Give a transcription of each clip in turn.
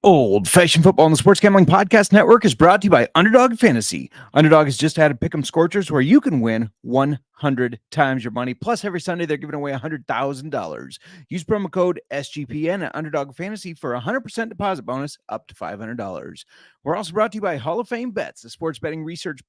Old Fashioned Football on the Sports Gambling Podcast Network is brought to you by Underdog Fantasy. Underdog has just added Pick'em Scorchers where you can win 100 times your money. Plus, every Sunday, they're giving away $100,000. Use promo code SGPN at Underdog Fantasy for a 100% deposit bonus up to $500. We're also brought to you by Hall of Fame Bets, the sports betting research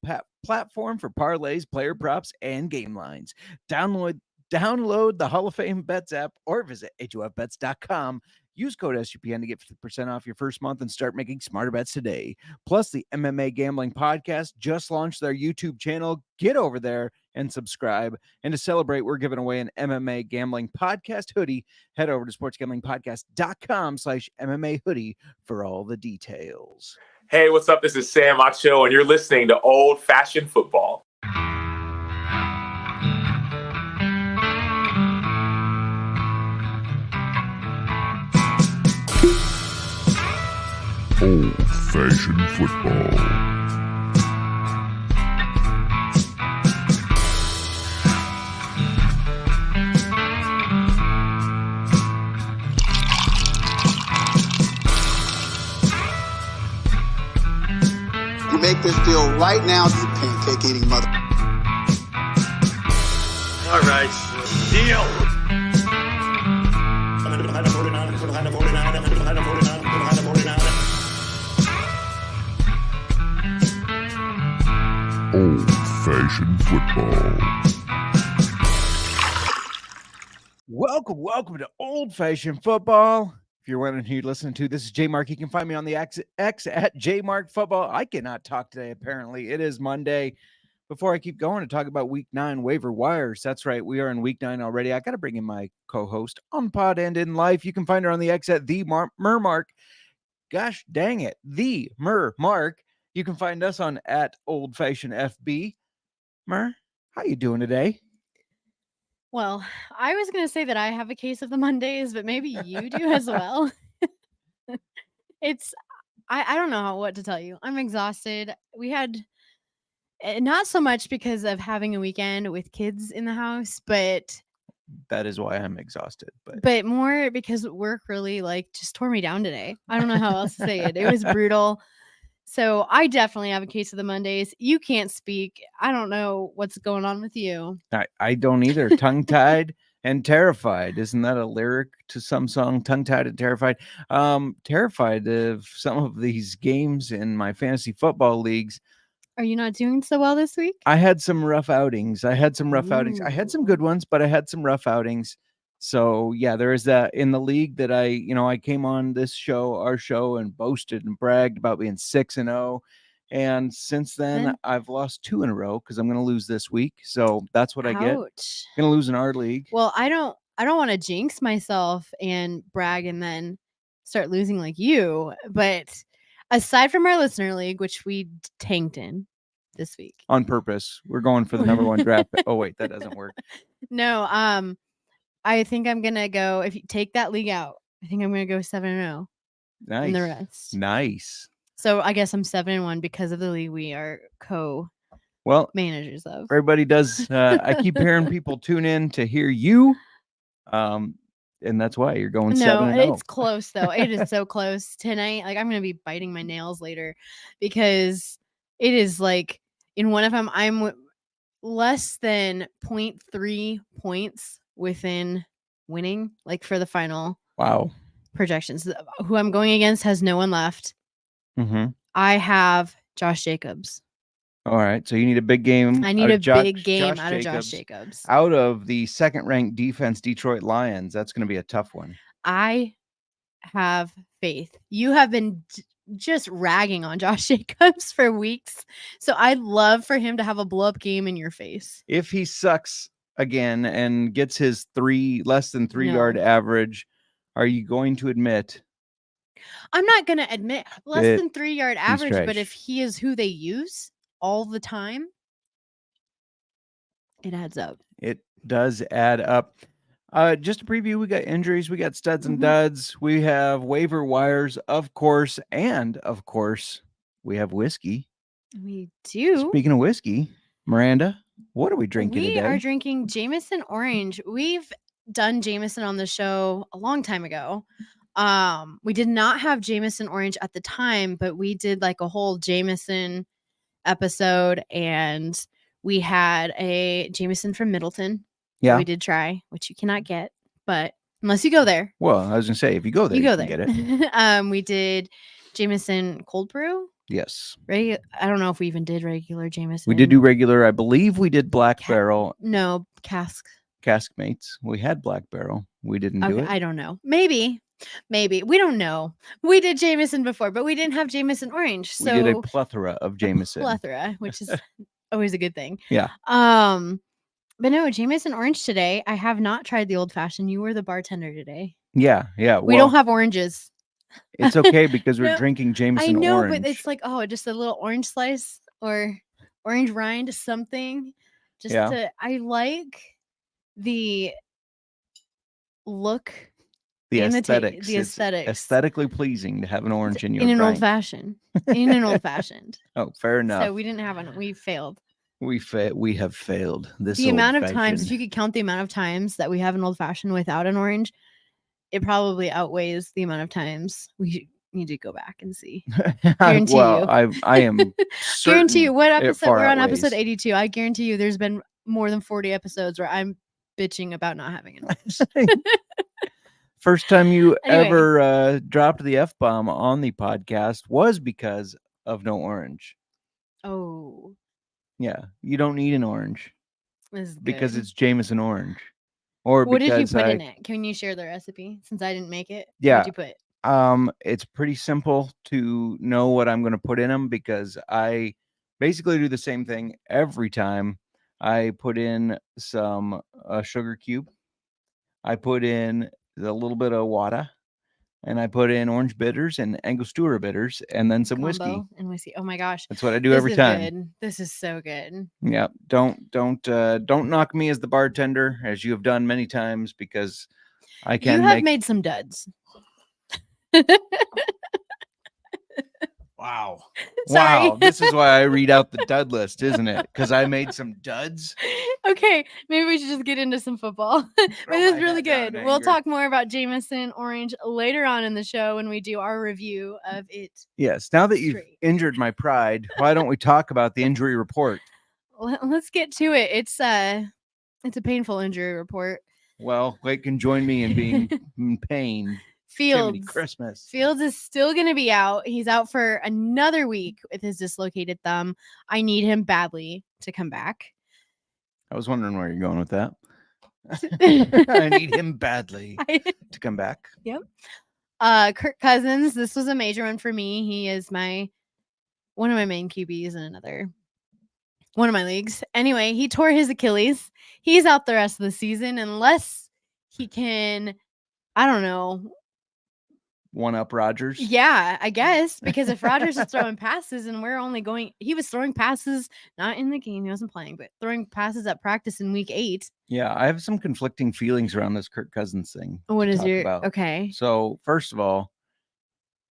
platform for parlays, player props, and game lines. Download the Hall of Fame Bets app or visit HOFBets.com. Use code SGPN to get 50% off your first month and start making smarter bets today. Plus, the MMA Gambling Podcast just launched their YouTube channel. Get over there and subscribe. And to celebrate, we're giving away an MMA Gambling Podcast hoodie. Head over to sportsgamblingpodcast.com/MMA hoodie for all the details. Hey, what's up? This is Sam Acho, and you're listening to Old Fashioned Football. Old Fashioned Football. You make this deal right now, you pancake eating mother. All right, deal. Old Fashioned Football. Welcome to Old Fashioned Football. If you're wondering who you're listening to, this is J Mark. You can find me on the X at JMarkFootball. I cannot talk today, apparently. It is Monday. Before I keep going to talk about Week 9 Waiver Wires, that's right, we are in Week 9 already. I got to bring in my co-host on Pod and in Life. You can find her on the X at the Mermark. Gosh dang it, the Mermark. You can find us on at Old Fashioned FB. Mer, how you doing today? Well, I was going to say that I have a case of the Mondays, but maybe you do as well. I don't know what to tell you. I'm exhausted. We had not so much because of having a weekend with kids in the house, but that is why I'm exhausted. But more because work really just tore me down today. I don't know how else to say it. It was brutal. So I definitely have a case of the Mondays. You can't speak. I don't know what's going on with you. I don't either. Tongue-tied and terrified. Isn't that a lyric to some song? Tongue-tied and terrified. Terrified of some of these games in my fantasy football leagues. Are you not doing so well this week? I had some rough outings. I had some good ones, but I had some rough outings. So yeah, there is that in the league that I came on our show and boasted and bragged about being 6-0. And since then I've lost 2 in a row because I'm going to lose this week. So that's what I get. I'm going to lose in our league. Well, I don't want to jinx myself and brag and then start losing like you. But aside from our listener league, which we tanked in this week on purpose, we're going for the number 1 draft. Oh wait, that doesn't work. No, I think I'm going to go, if you take that league out, I think I'm going to go 7-0. Nice. In the rest. Nice. So I guess I'm 7-1 because of the league we are managers of. Everybody does. I keep hearing people tune in to hear you. And that's why you're going 7-0. No, it's close though. It is so close tonight. I'm going to be biting my nails later because it is in one of them, I'm less than 0.3 points within winning, for the final projections. Who I'm going against has no one left. Mm-hmm. I have Josh Jacobs. All right, so you need a big game. I need a big game out of Josh Jacobs. Out of the second-ranked defense, Detroit Lions. That's going to be a tough one. I have faith. You have been just ragging on Josh Jacobs for weeks, so I'd love for him to have a blow-up game in your face. If he sucks again and gets his less than 3-yard average, are you going to admit? I'm not going to admit less than 3-yard average, but if he is who they use all the time, it adds up. It does add up. Just a preview, we got injuries, we got studs and duds, we have waiver wires, of course, and of course, we have whiskey. We do. Speaking of whiskey, Miranda, what are we drinking today? We are drinking Jameson Orange. We've done Jameson on the show a long time ago. We did not have Jameson orange at the time, but we did like a whole Jameson episode, and we had a Jameson from Middleton. Yeah. We did try, which you cannot get, but unless you go there, Well, I was gonna say if you go there, you go can there. get it. We did Jameson cold brew. Yes. I don't know if we even did regular Jameson. We did do regular. I believe we did Black Barrel No, cask. Cask Mates. We had Black Barrel. We didn't do Okay, it. I don't know. Maybe. We don't know. We did Jameson before, but we didn't have Jameson orange. So we did a plethora of Jameson. plethora, which is always a good thing. Yeah. But no, Jameson orange today. I have not tried the old fashioned. You were the bartender today. Yeah. Yeah. We don't have oranges. It's okay because we're No, drinking Jameson I know, orange. but it's like, oh, just a little orange slice or orange rind, something. Just Yeah. I like the look, the and aesthetics. the It's aesthetics. aesthetically pleasing to have an orange in your in an drink. old fashioned. In an old fashioned. Oh, fair enough. So we didn't have one. We failed. We have failed. This The amount of times, if old-fashioned- you could count the amount of times that we have an old fashioned without an orange, it probably outweighs the amount of times we need to go back and see. Guarantee well, you. I am Guarantee you. certain What it episode? far We're on episode outweighs. 82. I guarantee you there's been more than 40 episodes where I'm bitching about not having an orange. First time you Anyway. ever dropped the F-bomb on the podcast was because of no orange. Oh, Yeah, you don't need an orange this is because good. it's Jameson orange. Or What did you because put in it? Can you share the recipe since I didn't make it? Yeah. What'd you put? It's pretty simple to know what I'm going to put in them because I basically do the same thing every time. I put in some sugar cube. I put in a little bit of water, and I put in orange bitters and Angostura bitters, and then some whiskey. Combo and whiskey. Oh my gosh. That's what I do This every is time. good. This is so good. Yeah, don't knock me as the bartender, as you have done many times, because I You can have make. made some duds. Wow. Sorry. Wow. This is why I read out the dud list, isn't it? Because I made some duds. Okay, maybe we should just get into some football. But Throw it's my really hat down good. in We'll anger. talk more about Jameson Orange later on in the show when we do our review of it. Yes. Now that you've Straight. injured my pride, why don't we talk about the injury report? Let's get to it. It's a painful injury report. Well, Blake can join me in being in pain. Jiminy Fields. Christmas. Fields is still going to be out. He's out for another week with his dislocated thumb. I need him badly to come back. I was wondering where you're going with that. I need him badly to come back. Kirk Cousins, this was a major one for me. He is one of my main QBs in one of my leagues. Anyway, he tore his Achilles. He's out the rest of the season unless he can, I don't know. One up Rodgers. Yeah, I guess, because if Rodgers is throwing passes and we're only he was throwing passes, not in the game, he wasn't playing, but throwing passes at practice in week 8. Yeah, I have some conflicting feelings around this Kirk Cousins thing. What to is talk your, about. okay. So, first of all,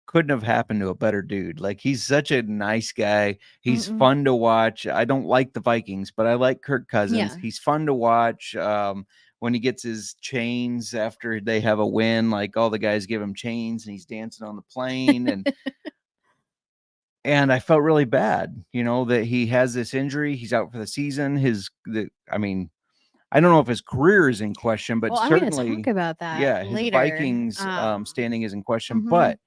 couldn't have happened to a better dude. Like, he's such a nice guy. He's Mm-mm. fun to watch. I don't like the Vikings, but I like Kirk Cousins. Yeah. He's fun to watch. When he gets his chains after they have a win, like all the guys give him chains and he's dancing on the plane. And I felt really bad, that he has this injury. He's out for the season. I don't know if his career is in question, but Well, I'm going to certainly, talk about that yeah, his later. Vikings standing is in question. mhm. But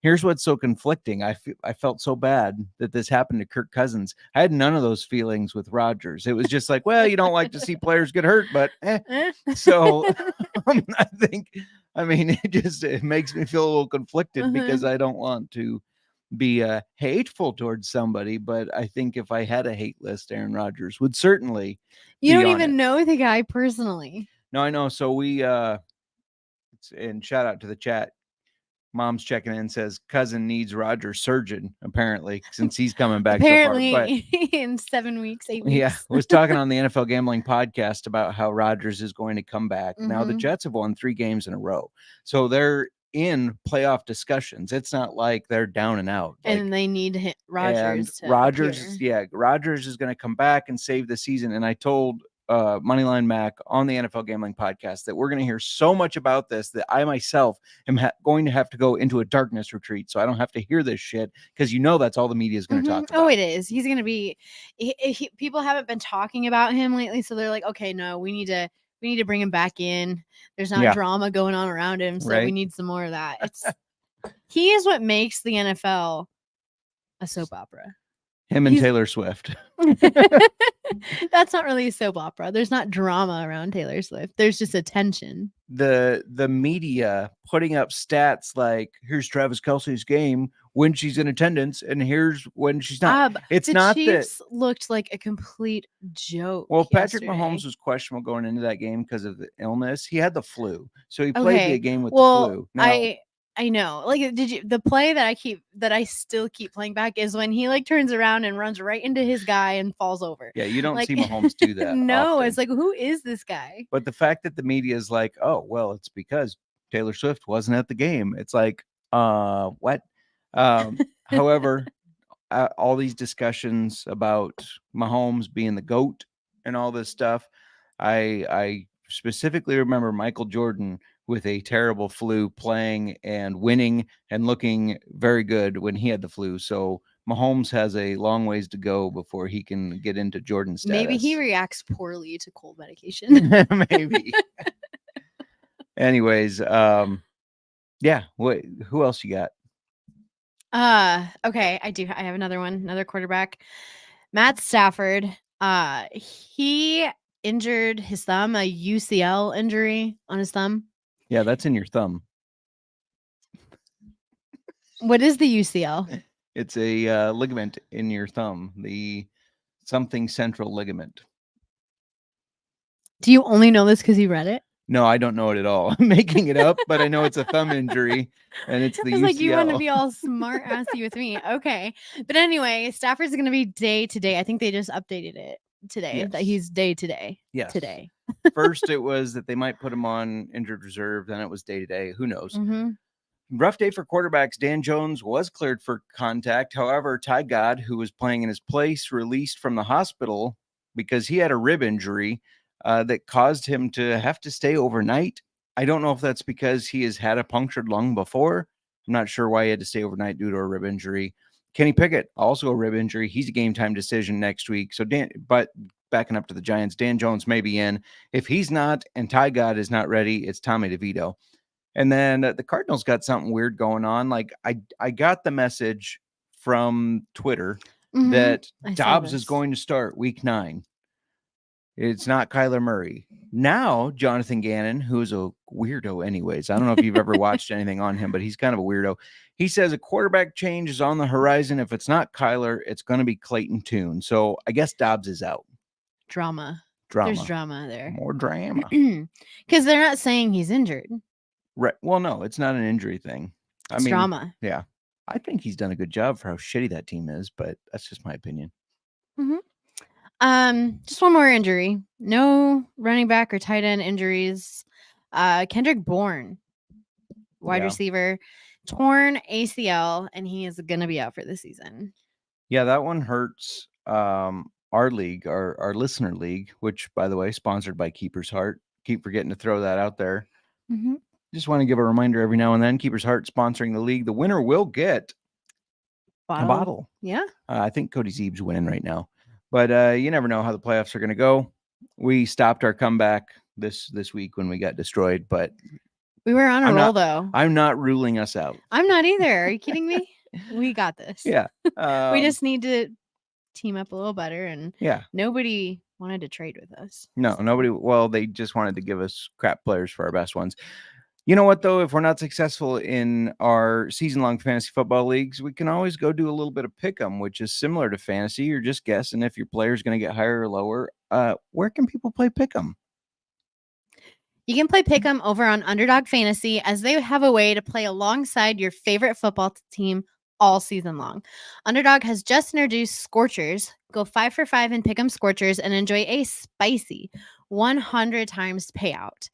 here's what's so conflicting. I felt so bad that this happened to Kirk Cousins. I had none of those feelings with Rodgers. It was just like, well, you don't like to see players get hurt, but So it makes me feel a little conflicted because I don't want to be hateful towards somebody. But I think if I had a hate list, Aaron Rodgers would certainly. You don't be on even it. know the guy personally. No, I know. So we and shout out to the chat. Mom's checking in, says cousin needs Rodgers surgeon, apparently, since he's coming back Apparently, so far. But in 7 weeks, 8 weeks. yeah, was talking on the NFL Gambling Podcast about how Rodgers is going to come back. Now the Mhm. Jets have won 3 games in a row, so they're in playoff discussions. It's not like they're down and out. And they need Rodgers. Rodgers is going to come back and save the season. And I told Moneyline Mac on the NFL Gambling Podcast that we're going to hear so much about this that I myself am going to have to go into a darkness retreat so I don't have to hear this shit, because that's all the media is going to talk about. Oh, it is. He's going to be. People haven't been talking about him lately, so they're like, okay, no, we need to bring him back in. There's not drama going on around him, so we need some more of that. He is what makes the NFL a soap opera. Him and Taylor Swift. That's not really a soap opera. There's not drama around Taylor Swift. There's just attention. The media putting up stats like, here's Travis Kelce's game when she's in attendance, and here's when she's not. It's not Chiefs looked like a complete joke. Well, Patrick Mahomes was questionable going into that game because of the illness. He had the flu, so he played the game with the flu. Now, I know. Like, the play that I still keep playing back is when he turns around and runs right into his guy and falls over. Yeah, you don't see Mahomes do that. No, often. It's like, who is this guy? But the fact that the media is like, oh, well, it's because Taylor Swift wasn't at the game. It's like, what? However, all these discussions about Mahomes being the GOAT and all this stuff, I specifically remember Michael Jordan with a terrible flu playing and winning and looking very good when he had the flu. So Mahomes has a long ways to go before he can get into Jordan status. Maybe he reacts poorly to cold medication. Maybe. Anyways, yeah. Who else you got? Okay, I have another quarterback. Matt Stafford. He injured his thumb, a UCL injury on his thumb. Yeah, that's in your thumb. What is the UCL? It's a ligament in your thumb, the something central ligament. Do you only know this because you read it? No, I don't know it at all. I'm making it up, but I know it's a thumb injury, and it's the UCL. Like, you want to be all smart assy with me. Okay. But anyway, Stafford's going to be day to day. I think they just updated it today that he's day to day. Yes. Today. First, it was that they might put him on injured reserve. Then it was day to day. Who knows? Mm-hmm. Rough day for quarterbacks. Dan Jones was cleared for contact. However, Ty God, who was playing in his place, released from the hospital because he had a rib injury that caused him to have to stay overnight. I don't know if that's because he has had a punctured lung before. I'm not sure why he had to stay overnight due to a rib injury. Kenny Pickett, also a rib injury. He's a game time decision next week. So but backing up to the Giants, Dan Jones may be in. If he's not and Ty God is not ready, it's Tommy DeVito. And then the Cardinals got something weird going on. Like, I got the message from Twitter that Dobbs is going to start week 9. It's not Kyler Murray. Now, Jonathan Gannon, who's a weirdo anyways. I don't know if you've ever watched anything on him, but he's kind of a weirdo. He says a quarterback change is on the horizon. If it's not Kyler, it's going to be Clayton Tune. So I guess Dobbs is out. Drama. There's drama there. More drama. Because they're not saying he's injured. Right. Well, no, it's not an injury thing. It's drama. Yeah. I think he's done a good job for how shitty that team is, but that's just my opinion. Mm-hmm. Just one more injury. No running back or tight end injuries. Kendrick Bourne, wide receiver, torn ACL, and he is going to be out for the season. Yeah, that one hurts. Our league, our listener league, which, by the way, sponsored by Keeper's Heart. Keep forgetting to throw that out there. Mm-hmm. Just want to give a reminder every now and then. Keeper's Heart sponsoring the league. The winner will get a bottle. Yeah. I think Cody Zeeb's winning right now. But you never know how the playoffs are going to go. We stopped our comeback this week when we got destroyed, but we were on a roll, though. I'm not ruling us out. I'm not either. Are you kidding me? We got this. Yeah. We just need to team up a little better, and nobody wanted to trade with us. No, nobody. Well, they just wanted to give us crap players for our best ones. You know what, though? If we're not successful in our season-long fantasy football leagues, we can always go do a little bit of pick'em, which is similar to fantasy. You're just guessing if your player is going to get higher or lower. Where can people play pick'em? You can play pick'em over on Underdog Fantasy, as they have a way to play alongside your favorite football team all season long. Underdog has just introduced Scorchers. Go 5 for 5 in pick'em Scorchers and enjoy a spicy 100 times payout.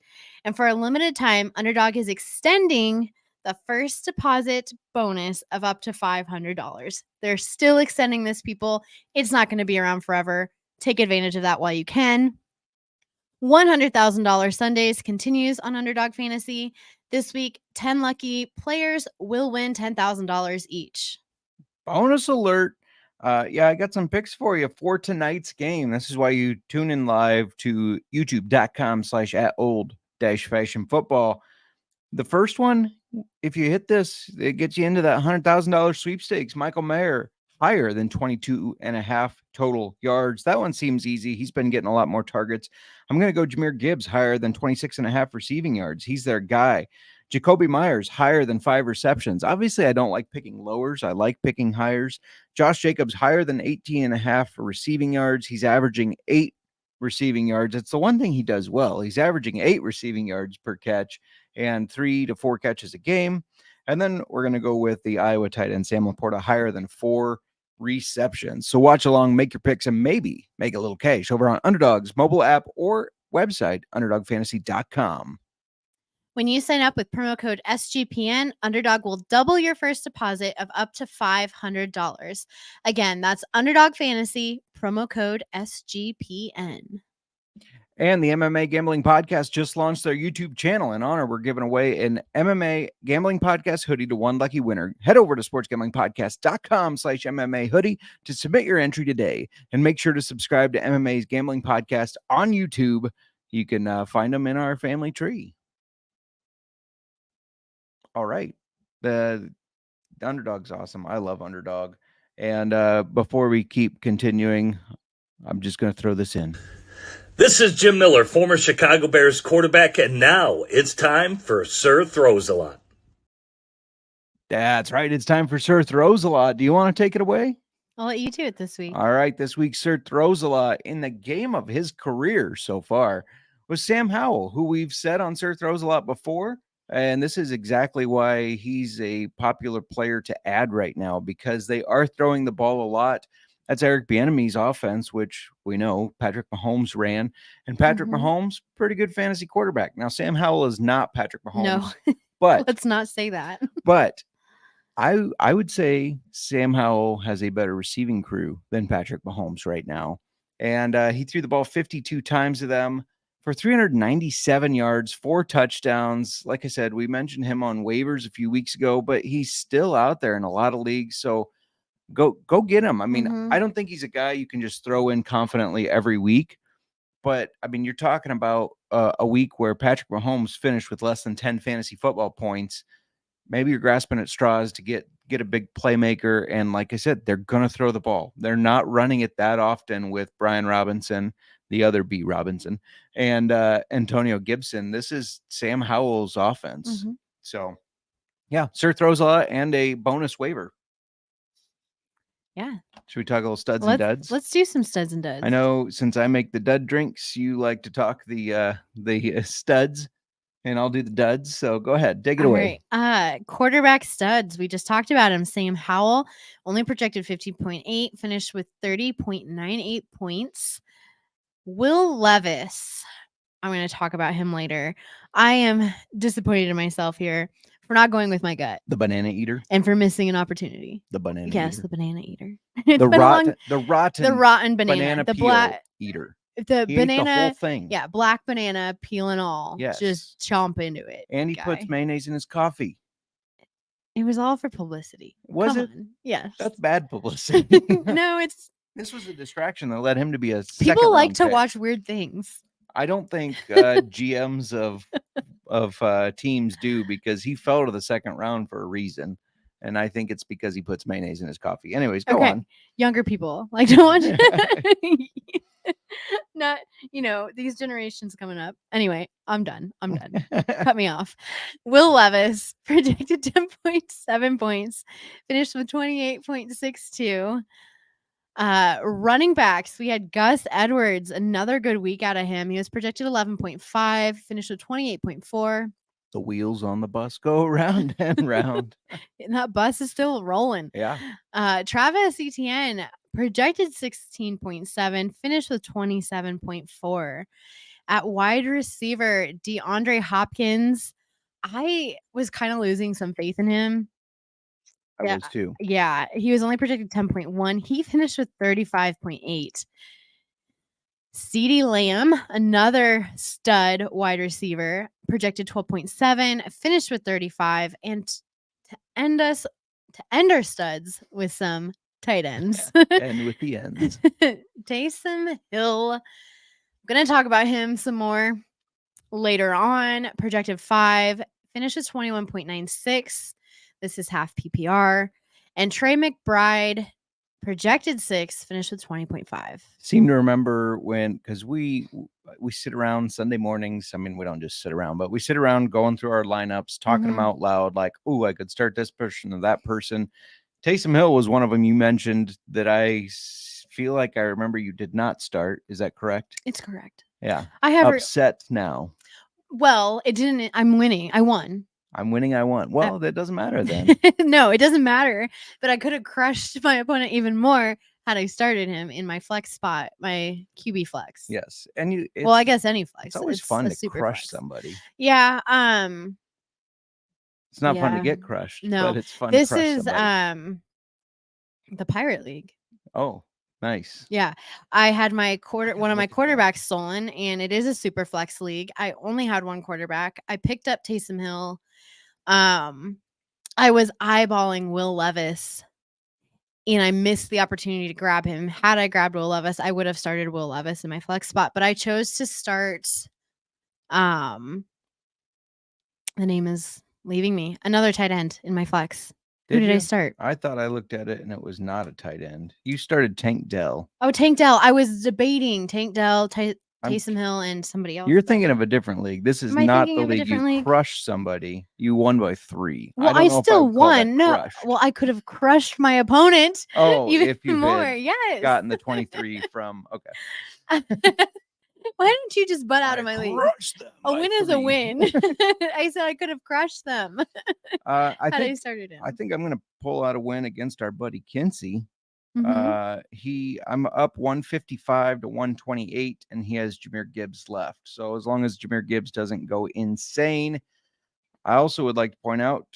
And for a limited time, Underdog is extending the first deposit bonus of up to $500. They're still extending this, people. It's not going to be around forever. Take advantage of that while you can. $100,000 Sundays continues on Underdog Fantasy. This week, 10 lucky players will win $10,000 each. Bonus alert. Yeah, I got some picks for you for tonight's game. This is why you tune in live to youtube.com/@old-fashioned-football. The first one, if you hit this, it gets you into that $100,000 sweepstakes. Michael Mayer, higher than 22.5 total yards. That one seems easy. He's been getting a lot more targets. I'm going to go Jahmyr Gibbs, higher than 26.5 receiving yards. He's their guy. Jacoby Myers, higher than 5 receptions. Obviously, I don't like picking lowers. I like picking highers. Josh Jacobs, higher than 18.5 for receiving yards. He's averaging 8 receiving yards. It's the one thing he does well. He's averaging 8 receiving yards per catch and 3 to 4 catches a game. And then we're going to go with the Iowa tight end, Sam Laporta, higher than 4 receptions. So watch along, make your picks, and maybe make a little cash over on Underdog's mobile app or website, underdogfantasy.com. When you sign up with promo code SGPN, Underdog will double your first deposit of up to $500. Again, that's Underdog Fantasy, promo code SGPN. And the MMA Gambling Podcast just launched their YouTube channel. In honor, we're giving away an MMA Gambling Podcast hoodie to one lucky winner. Head over to sportsgamblingpodcast.com/MMA hoodie to submit your entry today. And make sure to subscribe to MMA's Gambling Podcast on YouTube. You can find them in our family tree. All right. The Underdog's awesome. I love Underdog. And before we keep continuing, I'm just going to throw this in. This is Jim Miller, former Chicago Bears quarterback, and now it's time for Sir Throws a Lot. That's right. It's time for Sir Throws a Lot. Do you want to take it away? I'll let you do it this week. All right. This week, Sir Throws a Lot in the game of his career so far was Sam Howell, who we've said on Sir Throws a Lot before. And this is exactly why he's a popular player to add right now, because they are throwing the ball a lot. That's Eric Bieniemy's offense, which we know Patrick Mahomes ran. And Patrick Mahomes, pretty good fantasy quarterback. Now, Sam Howell is not Patrick Mahomes. No, but let's not say that. But I would say Sam Howell has a better receiving crew than Patrick Mahomes right now. And he threw the ball 52 times to them for 397 yards, 4 touchdowns. Like I said, we mentioned him on waivers a few weeks ago, but he's still out there in a lot of leagues. So go get him. I mean, I don't think he's a guy you can just throw in confidently every week. But, I mean, you're talking about a week where Patrick Mahomes finished with less than 10 fantasy football points. Maybe you're grasping at straws to get a big playmaker. And like I said, they're going to throw the ball. They're not running it that often with Brian Robinson, the other B. Robinson, and Antonio Gibson. This is Sam Howell's offense. So, yeah, Sir Throws a Lot and a bonus waiver. Yeah. Should we talk a little studs and duds? Let's do some studs and duds. I know since I make the dud drinks, you like to talk the studs, and I'll do the duds. So go ahead, take it away. Right. Quarterback studs. We just talked about him. Sam Howell only projected 15.8, finished with 30.98 points. Will Levis. I'm going to talk about him later. I am disappointed in myself here for not going with my gut. The banana eater. And for missing an opportunity. The banana Yes, eater. the banana eater. The rotten banana. The peel black eater. The He banana. ate the whole thing. Yeah, black banana, peel and all. Yes. Just chomp into it. And he puts mayonnaise in his coffee. It was all for publicity. Was it? Yes. That's bad publicity. No, This was a distraction that led him to be a people like to pick. watch weird things. I don't think GMs of teams do, because he fell to the second round for a reason. And I think it's because he puts mayonnaise in his coffee. Anyways, go on. Younger people like to watch not, these generations coming up. Anyway, I'm done. Cut me off. Will Levis predicted 10.7 points, finished with 28.62. Running backs, we had Gus Edwards, another good week out of him. He was projected 11.5, finished with 28.4. The wheels on the bus go round and round. And that bus is still rolling. Yeah. Travis Etienne projected 16.7, finished with 27.4. At wide receiver, DeAndre Hopkins, I was kind of losing some faith in him. I was too. Yeah, he was only projected 10.1. He finished with 35.8. CeeDee Lamb, another stud wide receiver, projected 12.7, finished with 35, and to end our studs with some tight ends. And with the ends. Taysom Hill. I'm gonna talk about him some more later on. Projected 5, finished with 21.96. This is half PPR. And Trey McBride, projected 6, finished with 20.5. Seem to remember when, because we sit around Sunday mornings. I mean, we don't just sit around, but we sit around going through our lineups, talking them out loud, like, oh, I could start this person or that person. Taysom Hill was one of them you mentioned that I feel like I remember you did not start. Is that correct? It's correct. Yeah. I have upset now. Well, it didn't. I'm winning. I won. I'm winning. I won. Well, that doesn't matter then. No, it doesn't matter. But I could have crushed my opponent even more had I started him in my flex spot, my QB flex. Yes, and well, I guess any flex. It's always fun to crush flex. somebody. Yeah. It's not fun to get crushed. No, but it's fun. This to crush is somebody. The Pirate League. Oh, nice. Yeah, I had one of my quarterbacks stolen, and it is a super flex league. I only had one quarterback. I picked up Taysom Hill. I was eyeballing Will Levis, and I missed the opportunity to grab him. Had I grabbed Will Levis, I would have started Will Levis in my flex spot, but I chose to start. The name is leaving me. Another tight end in my flex. Who did I start? I thought I looked at it and it was not a tight end. You started Tank Dell. Oh, Tank Dell. I was debating Tank Dell, Taysom Hill, and somebody else. You're thinking of a different league. This is not the league you crushed somebody. You won by 3. Well, I still won. No, well, I could have crushed my opponent. Oh, even if you more. had Yes. gotten the 23 from okay. Why didn't you just butt out of my league? A win is a win. I said I could have crushed them. I started him. I think I'm going to pull out a win against our buddy Kinsey. Mm-hmm. I'm up 155 to 128, and he has Jahmyr Gibbs left. So as long as Jahmyr Gibbs doesn't go insane, I also would like to point out,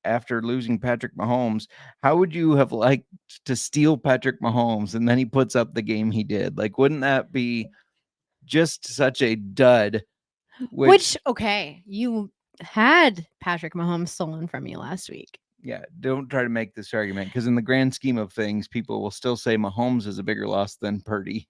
after losing Patrick Mahomes, how would you have liked to steal Patrick Mahomes and then he puts up the game he did? Like, wouldn't that be just such a dud? Which okay, you had Patrick Mahomes stolen from you last week. Yeah, don't try to make this argument, because in the grand scheme of things, people will still say Mahomes is a bigger loss than Purdy.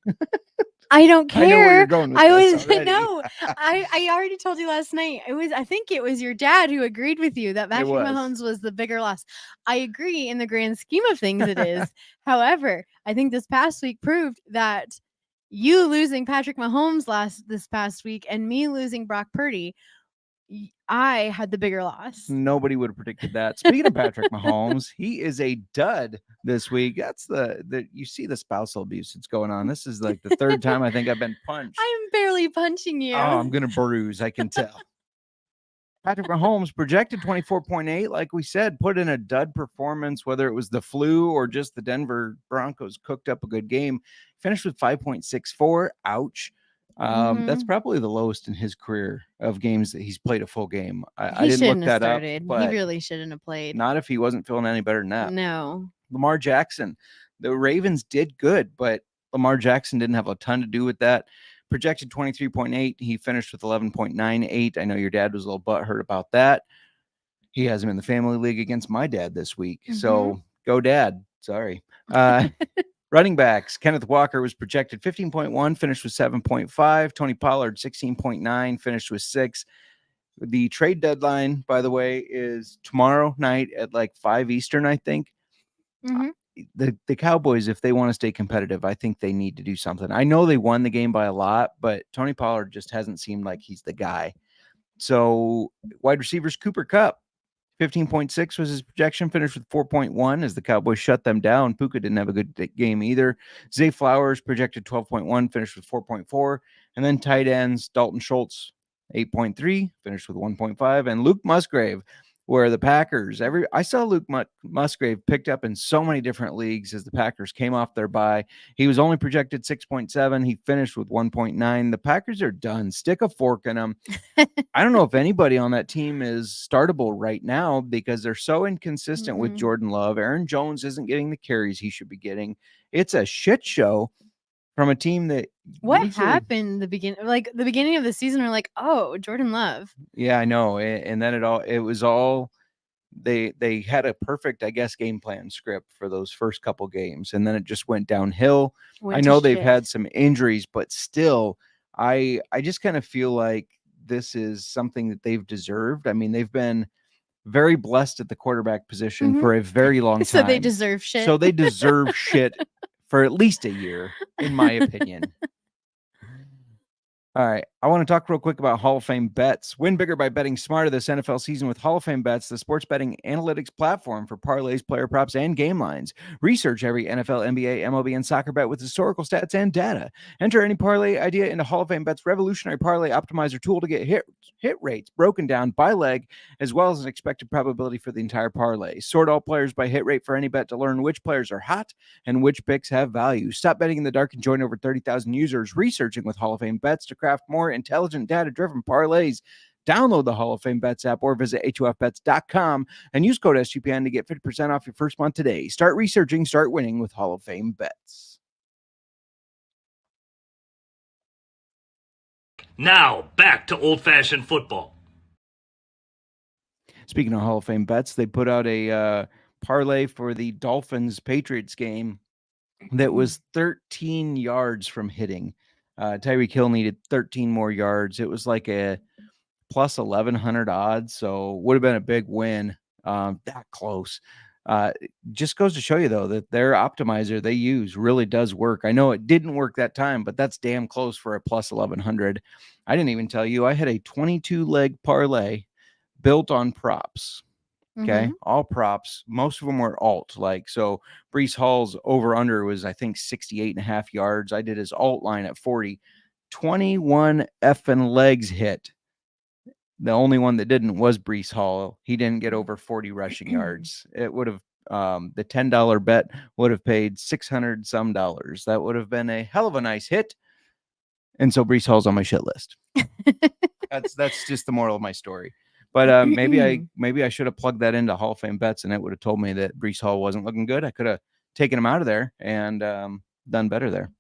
I don't care. I know where you're going with this already. No. I already told you last night. I think it was your dad who agreed with you that Patrick Mahomes was the bigger loss. I agree in the grand scheme of things it is. However, I think this past week proved that you losing Patrick Mahomes this past week and me losing Brock Purdy, I had the bigger loss. Nobody would have predicted that. Speaking of Patrick Mahomes, he is a dud this week. That's the you see the spousal abuse that's going on. This is like the third time I think I've been punched. I'm barely punching you. Oh, I'm gonna bruise. I can tell. Patrick Mahomes projected 24.8, like we said, put in a dud performance, whether it was the flu or just the Denver Broncos cooked up a good game. Finished with 5.64. Ouch. That's probably the lowest in his career of games that he's played a full game. I didn't look that up, but he really shouldn't have played. Not if he wasn't feeling any better than that. No. Lamar Jackson, the Ravens did good, but Lamar Jackson didn't have a ton to do with that. Projected 23.8. He finished with 11.98. I know your dad was a little butthurt about that. He has him in the family league against my dad this week. So go dad. Sorry. Running backs, Kenneth Walker was projected 15.1, finished with 7.5. Tony Pollard, 16.9, finished with 6. The trade deadline, by the way, is tomorrow night at like 5 Eastern, I think. The Cowboys, if they want to stay competitive, I think they need to do something. I know they won the game by a lot, but Tony Pollard just hasn't seemed like he's the guy. So wide receivers, Cooper Kupp, 15.6 was his projection, finished with 4.1 as the Cowboys shut them down. Puka didn't have a good game either. Zay Flowers projected 12.1, finished with 4.4. And then tight ends, Dalton Schultz, 8.3, finished with 1.5. And Luke Musgrave, where the Packers, I saw Luke Musgrave picked up in so many different leagues as the Packers came off their bye. He was only projected 6.7. He finished with 1.9. The Packers are done. Stick a fork in them. I don't know if anybody on that team is startable right now because they're so inconsistent with Jordan Love. Aaron Jones isn't getting the carries he should be getting. It's a shit show. from a team that What usually- happened the beginning of the season? We're like, oh, Jordan Love. Yeah, I know. And then it was all they had a perfect, I guess, game plan script for those first couple games, and then it just went downhill. Went I to know they've shit. had some injuries, but still, I just kind of feel like this is something that they've deserved. I mean, they've been very blessed at the quarterback position Mhm. for a very long time. So they deserve shit. So they deserve shit for at least a year, in my opinion. All right. I want to talk real quick about Hall of Fame bets. Win bigger by betting smarter this NFL season with Hall of Fame bets, the sports betting analytics platform for parlays, player props, and game lines. Research every NFL, NBA, MLB, and soccer bet with historical stats and data. Enter any parlay idea into Hall of Fame bets revolutionary parlay optimizer tool to get hit rates broken down by leg, as well as an expected probability for the entire parlay. Sort all players by hit rate for any bet to learn which players are hot and which picks have value. Stop betting in the dark and join over 30,000 users researching with Hall of Fame bets to craft more intelligent, data-driven parlays. Download the Hall of Fame Bets app or visit HOFBets.com and use code SGPN to get 50% off your first month today. Start researching, start winning with Hall of Fame Bets. Now, back to old-fashioned football. Speaking of Hall of Fame Bets, they put out a parlay for the Dolphins-Patriots game that was 13 yards from hitting. Tyreek Hill needed 13 more yards. It was like a plus 1,100 odds, so would have been a big win. That close. Just goes to show you, though, that their optimizer they use really does work. I know it didn't work that time, but that's damn close for a plus 1,100. I didn't even tell you I had a 22-leg parlay built on props. Okay. All props. Most of them were alt. Like, so Breece Hall's over under was, I think, 68.5 yards. I did his alt line at 40. 21 effing legs hit. The only one that didn't was Breece Hall. He didn't get over 40 rushing yards. It would have, the $10 bet would have paid $600 some dollars. That would have been a hell of a nice hit. And so Breece Hall's on my shit list. That's just the moral of my story. But maybe I should have plugged that into Hall of Fame bets, and it would have told me that Breece Hall wasn't looking good. I could have taken him out of there and done better there.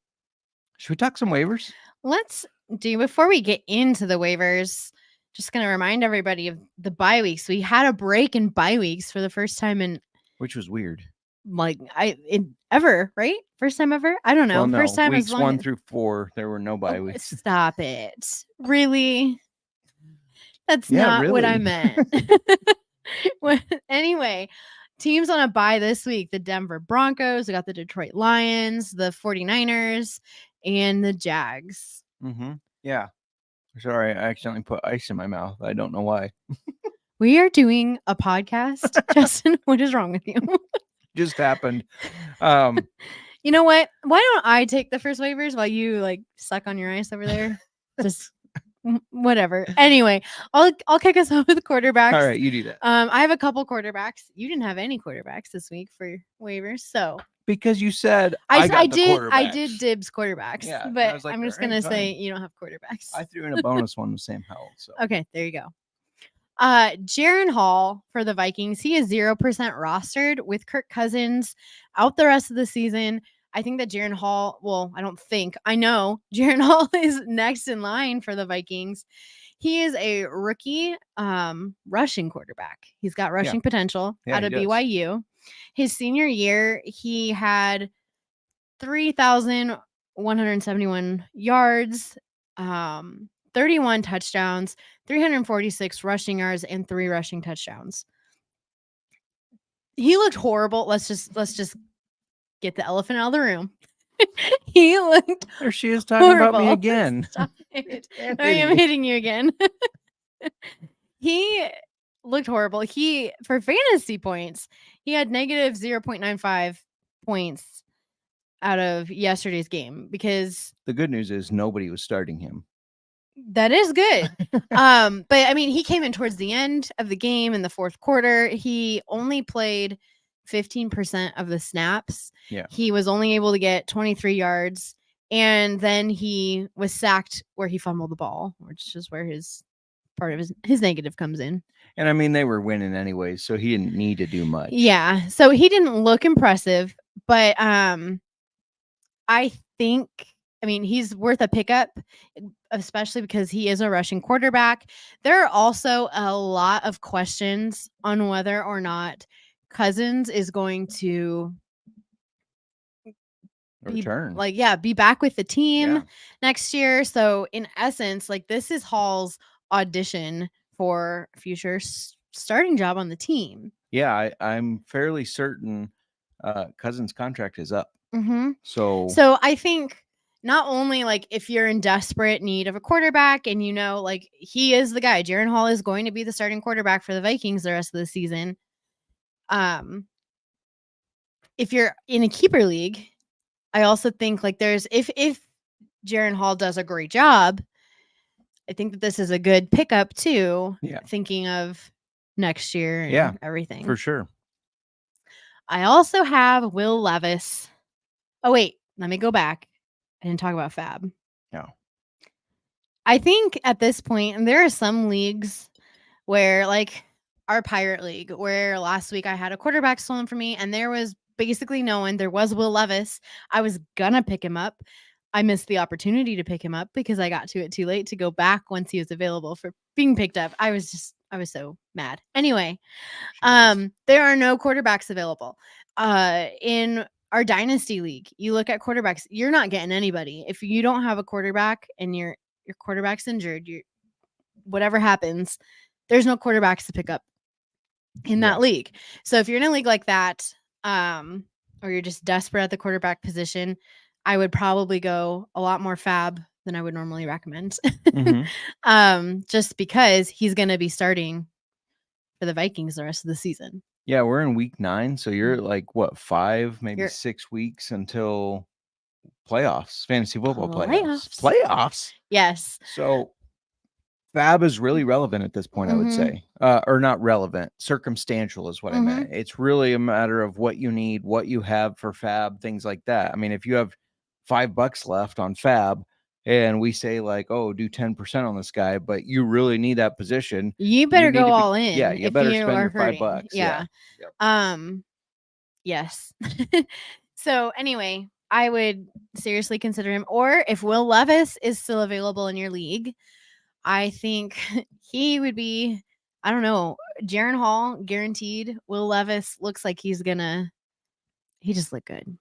Should we talk some waivers? Let's do, before we get into the waivers, just going to remind everybody of the bye weeks. We had a break in bye weeks for the first time in, which was weird. Like ever, right? First time ever? I don't know. Well, no. First time weeks as long 1 as... through 4, there were no bye weeks. Stop it. Really? That's not what I meant. Anyway, teams on a bye this week: the Denver Broncos, we got the Detroit Lions, the 49ers, and the Jags. Yeah. Sorry, I accidentally put ice in my mouth. I don't know why. We are doing a podcast. Justin, what is wrong with you? Just happened. You know what? Why don't I take the first waivers while you like suck on your ice over there? Just whatever. Anyway, I'll kick us off with quarterbacks. All right, you do that. I have a couple quarterbacks. You didn't have any quarterbacks this week for waivers, so because you said I did dibs quarterbacks. Yeah, but like, I'm just gonna say you don't have quarterbacks. I threw in a bonus one with Sam Howell. So okay, there you go. Jaron Hall for the Vikings. He is 0% rostered with Kirk Cousins out the rest of the season. I think that Jaron Hall, I know Jaron Hall is next in line for the Vikings. He is a rookie rushing quarterback. He's got rushing potential out of BYU. His senior year, he had 3,171 yards, 31 touchdowns, 346 rushing yards, and 3 rushing touchdowns. He looked horrible. Let's just get the elephant out of the room. He looked there she is talking horrible. About me again. Stop it. I am hitting you again. He looked horrible. For fantasy points, he had negative 0.95 points out of yesterday's game because the good news is nobody was starting him. That is good. But I mean, he came in towards the end of the game in the fourth quarter. He only played 15% of the snaps. Yeah. He was only able to get 23 yards. And then he was sacked where he fumbled the ball, which is where his part of his negative comes in. And I mean, they were winning anyway, so he didn't need to do much. Yeah. So he didn't look impressive, but I think I mean, he's worth a pickup, especially because he is a rushing quarterback. There are also a lot of questions on whether or not Cousins is going to Return. be back with the team Yeah. next year. So in essence, like this is Hall's audition for future starting job on the team. Yeah, I'm fairly certain Cousins' contract is up. So So I think not only like if you're in desperate need of a quarterback and like he is the guy, Jaren Hall is going to be the starting quarterback for the Vikings the rest of the season. If you're in a keeper league, I also think like there's if Jaren Hall does a great job, I think that this is a good pickup too. Yeah. Thinking of next year and Yeah, everything. for sure. I also have Will Levis. Oh, wait, let me go back. I didn't talk about Fab. No. I think at this point, and there are some leagues where, like our Pirate League, where last week I had a quarterback stolen from me, and there was basically no one. There was Will Levis. I was gonna pick him up. I missed the opportunity to pick him up because I got to it too late to go back once he was available for being picked up. I was so mad. Anyway, there are no quarterbacks available. In our dynasty league, you look at quarterbacks, you're not getting anybody. If you don't have a quarterback and your quarterback's injured, whatever happens, there's no quarterbacks to pick up in that league. So if you're in a league like that, or you're just desperate at the quarterback position, I would probably go a lot more Fab than I would normally recommend. Just because he's going to be starting for the Vikings the rest of the season. Yeah, we're in week 9, so you're like what, 5, maybe You're- 6 weeks until playoffs, fantasy football Playoffs. Playoffs. Yes. So Fab is really relevant at this point, I would say. Or not relevant, circumstantial is what I meant. It's really a matter of what you need, what you have for Fab, things like that. I mean, if you have $5 left on Fab and we say like, oh, do 10% on this guy, but you really need that position, You better go all in. Yeah, you if better you spend are your hurting. $5. Yeah. Yep. Yes. So anyway, I would seriously consider him. Or if Will Levis is still available in your league, I think he would be, I don't know, Jaren Hall guaranteed. Will Levis looks like he just looked good.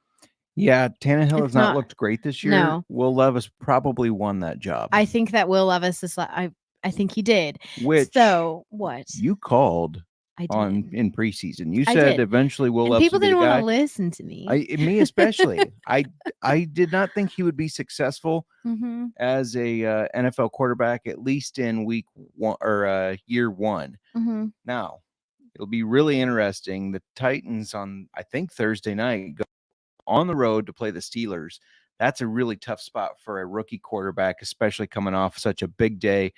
Yeah, Tannehill has not not- looked great this year. no. Will Levis probably won that job. I think that Will Levis is, I think he did. Which So what? you called I did. in preseason. You I said did. eventually Will And Levis people would be the didn't want guy. to listen to me. Me especially. I did not think he would be successful as a NFL quarterback, at least in week 1 or year 1. Now, it'll be really interesting. The Titans on, I think, Thursday night go on the road to play the Steelers. That's a really tough spot for a rookie quarterback, especially coming off such a big day.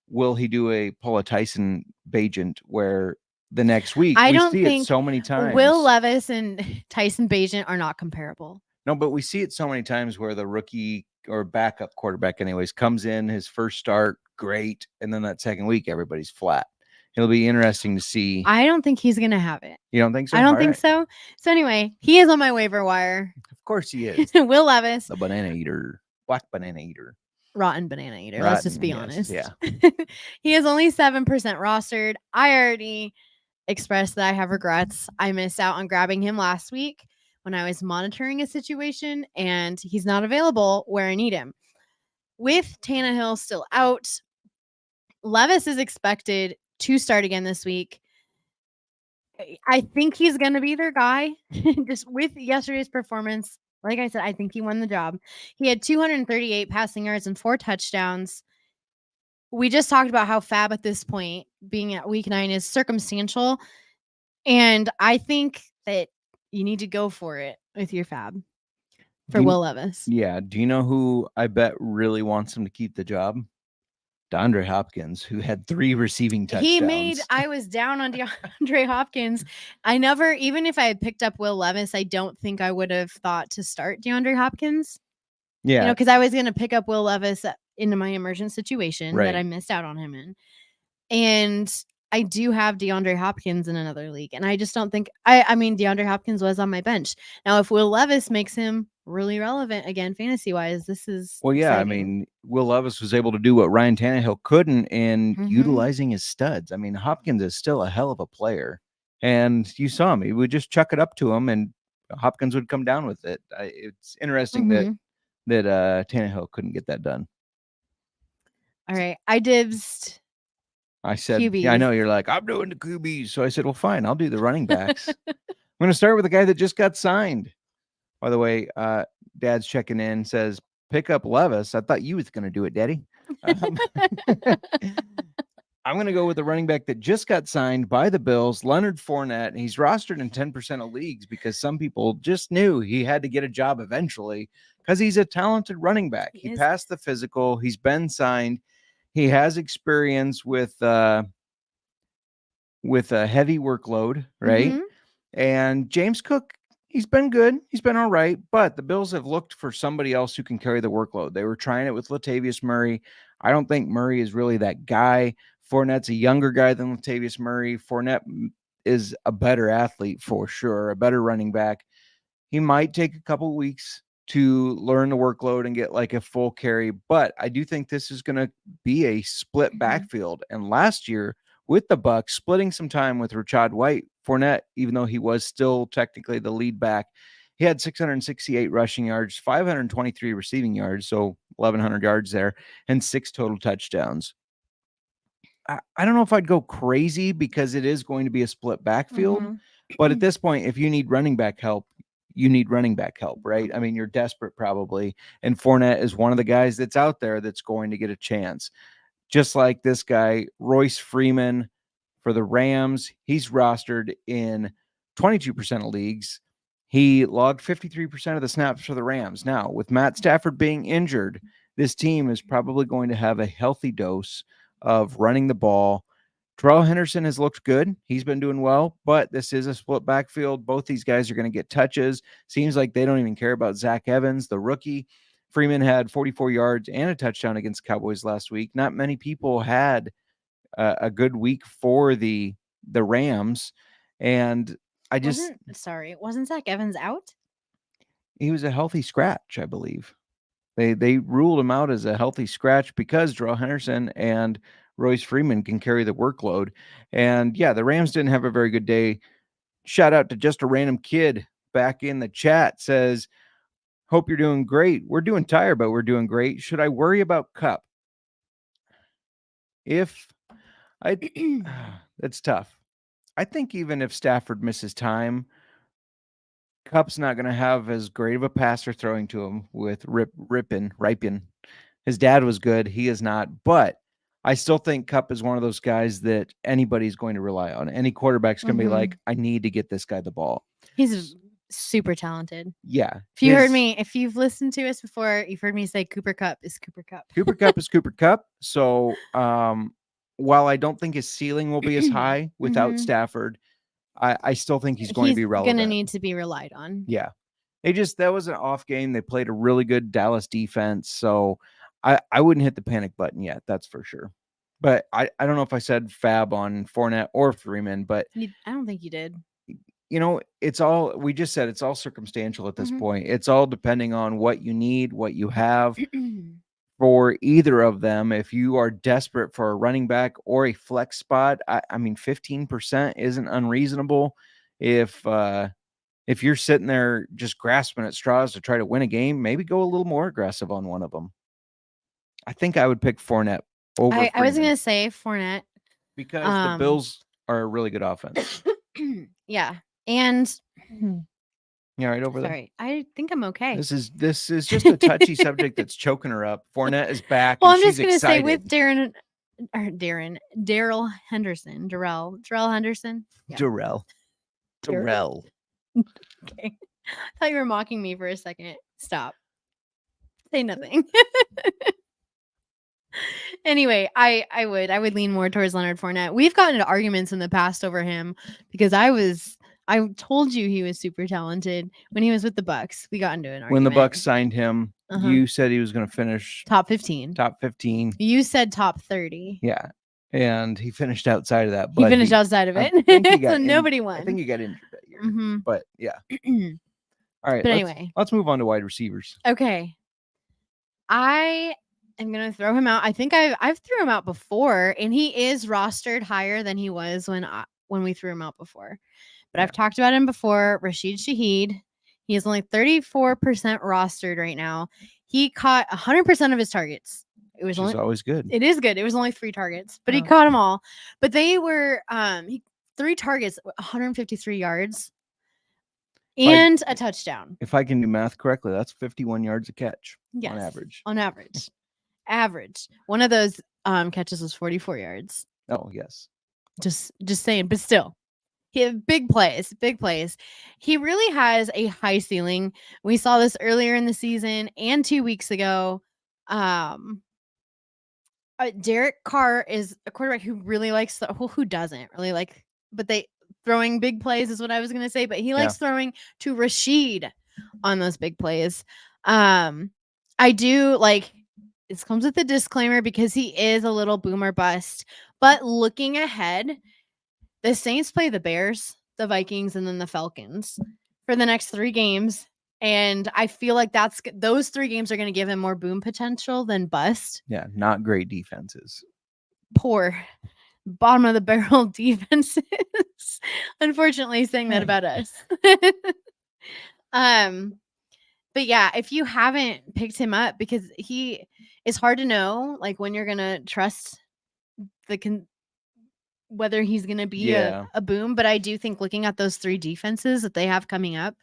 Will he do a Paula Tyson Bagent where the next week I we don't see think it so many times? Will Levis and Tyson Bagent are not comparable. No, but we see it so many times where the rookie or backup quarterback anyways comes in his first start, great, and then that second week everybody's flat. It'll be interesting to see. I don't think he's gonna have it. You don't think so? I don't think so. So anyway, he is on my waiver wire. Of course he is. Will Levis, The banana eater. Black banana eater. rotten banana eater. Let's just be honest. Yeah. He is only 7% rostered. I already expressed that I have regrets. I missed out on grabbing him last week when I was monitoring a situation, and he's not available where I need him. With Tannehill still out, Levis is expected to start again this week. I think he's going to be their guy. Just with yesterday's performance, like I said, I think he won the job. He had 238 passing yards and 4 touchdowns. We just talked about how Fab at this point, being at week 9, is circumstantial. And I think that you need to go for it with your Fab for Will Levis. Yeah. Do you know who I bet really wants him to keep the job? DeAndre Hopkins, who had 3 receiving touchdowns. I was down on DeAndre Hopkins. Even if I had picked up Will Levis, I don't think I would have thought to start DeAndre Hopkins. Yeah. Because I was going to pick up Will Levis into my emergent situation Right. that I missed out on him in. And I do have DeAndre Hopkins in another league. And I just don't think, DeAndre Hopkins was on my bench. Now, if Will Levis makes him really relevant again, fantasy wise. This is Well, yeah, I exciting. mean, Will Levis was able to do what Ryan Tannehill couldn't in Mhm. utilizing his studs. I mean, Hopkins is still a hell of a player, and you saw him; he would just chuck it up to him, and Hopkins would come down with it. It's interesting Mhm. that Tannehill couldn't get that done. All right, I dibsed. I said, yeah, I know you're like, I'm doing the QBs. So I said, well, fine, I'll do the running backs. I'm going to start with the guy that just got signed. By the way, Dad's checking in, says, pick up Levis. I thought you was going to do it, Daddy. I'm going to go with the running back that just got signed by the Bills, Leonard Fournette. He's rostered in 10% of leagues because some people just knew he had to get a job eventually because he's a talented running back. He passed the physical. He's been signed. He has experience with a heavy workload, right? Mhm. And James Cook, he's been good. He's been all right, but the Bills have looked for somebody else who can carry the workload. They were trying it with Latavius Murray. I don't think Murray is really that guy. Fournette's a younger guy than Latavius Murray. Fournette is a better athlete for sure, a better running back. He might take a couple weeks to learn the workload and get like a full carry, but I do think this is going to be a split backfield. And last year with the Bucs, splitting some time with Rashad White, Fournette, even though he was still technically the lead back, he had 668 rushing yards, 523 receiving yards, so 1,100 yards there, and 6 total touchdowns. I don't know if I'd go crazy because it is going to be a split backfield, but at this point, if you need running back help, you need running back help, right? I mean, you're desperate probably. And Fournette is one of the guys that's out there that's going to get a chance. Just like this guy, Royce Freeman for the Rams, he's rostered in 22% of leagues. He logged 53% of the snaps for the Rams. Now, with Matt Stafford being injured, this team is probably going to have a healthy dose of running the ball. Terrell Henderson has looked good. He's been doing well, but this is a split backfield. Both these guys are going to get touches. Seems like they don't even care about Zach Evans, the rookie. Freeman had 44 yards and a touchdown against the Cowboys last week. Not many people had a good week for the Rams. And I just... Wasn't Zach Evans out? He was a healthy scratch, I believe. They ruled him out as a healthy scratch because Terrell Henderson and Royce Freeman can carry the workload. And yeah, the Rams didn't have a very good day. Shout out to just a random kid back in the chat, says, hope you're doing great. We're doing tired, but we're doing great. Should I worry about Kupp? That's tough. I think even if Stafford misses time, Kupp's not going to have as great of a passer throwing to him with Ripien. His dad was good. He is not. But I still think Kupp is one of those guys that anybody's going to rely on. Any quarterback's going to be like, I need to get this guy the ball. He's super talented. Yeah. If you've listened to us before, you've heard me say Cooper Kupp is Cooper Kupp. Cooper Kupp is Cooper Kupp. So while I don't think his ceiling will be as high without Stafford, I still think he's going to be relevant. Going to need to be relied on. Yeah. That was an off game. They played a really good Dallas defense. So I wouldn't hit the panic button yet. That's for sure. But I don't know if I said fab on Fournette or Freeman, but I don't think you did. It's all circumstantial at this point. It's all depending on what you need, what you have for either of them. If you are desperate for a running back or a flex spot, I mean, 15% isn't unreasonable. If you're sitting there just grasping at straws to try to win a game, maybe go a little more aggressive on one of them. I think I would pick Fournette over I was going to say Fournette. Because the Bills are a really good offense. Yeah. And you all right over there? Sorry, I think I'm okay. This is just a touchy subject that's choking her up. Fournette is back. Well, and I'm just she's gonna say excited. with Darrell Henderson. Yeah. Darrell. Okay. I thought you were mocking me for a second. Stop. Say nothing. Anyway, I would lean more towards Leonard Fournette. We've gotten into arguments in the past over him because I told you he was super talented when he was with the Bucs. We got into an argument. When the Bucs signed him, you said he was going to finish top 15. Top 15. You said top 30. Yeah. And he finished outside of that. He finished outside of it. So nobody won. I think he got injured that year. But yeah. All right. But let's, anyway. let's move on to wide receivers. Okay. I am gonna throw him out. I think I've threw him out before, and he is rostered higher than he was when we threw him out before. But I've talked about him before. Rashid Shaheed. He is only 34% rostered right now. He caught 100% of his targets. It was Which is always good. It is good. It was only 3 targets, but he Yeah. caught them all. But they were 3 targets, 153 yards, and a touchdown. If I can do math correctly, that's 51 yards a catch Yes, on average. On average. Average. One of those catches was 44 yards. Oh, yes. Just saying, but still. He had big plays. He really has a high ceiling. We saw this earlier in the season and 2 weeks ago. Derek Carr is a quarterback who really likes who doesn't really like, but throwing big plays is what I was going to say, but he likes throwing to Rashid on those big plays. I do like, this comes with a disclaimer because he is a little boomer bust, but looking ahead, the Saints play the Bears, the Vikings, and then the Falcons for the next 3 games. And I feel like those 3 games are going to give him more boom potential than bust. Yeah, not great defenses. Poor bottom of the barrel defenses. Unfortunately, saying that about us. But yeah, if you haven't picked him up, because it's hard to know like when you're gonna trust whether he's gonna be a boom. But I do think looking at those 3 defenses that they have coming up,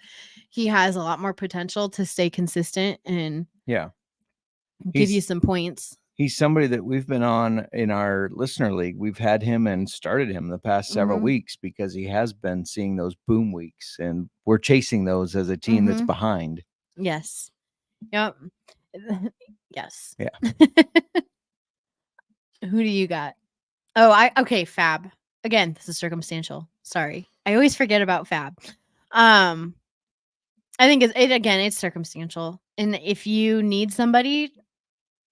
he has a lot more potential to stay consistent and give you some points. He's somebody that we've been on in our listener league. We've had him and started him the past several weeks because he has been seeing those boom weeks, and we're chasing those as a team that's behind. Yes. Yep. Yes. Yeah. Who do you got? Oh, okay, Fab. Again, this is circumstantial. Sorry. I always forget about Fab. I think it's circumstantial. And if you need somebody,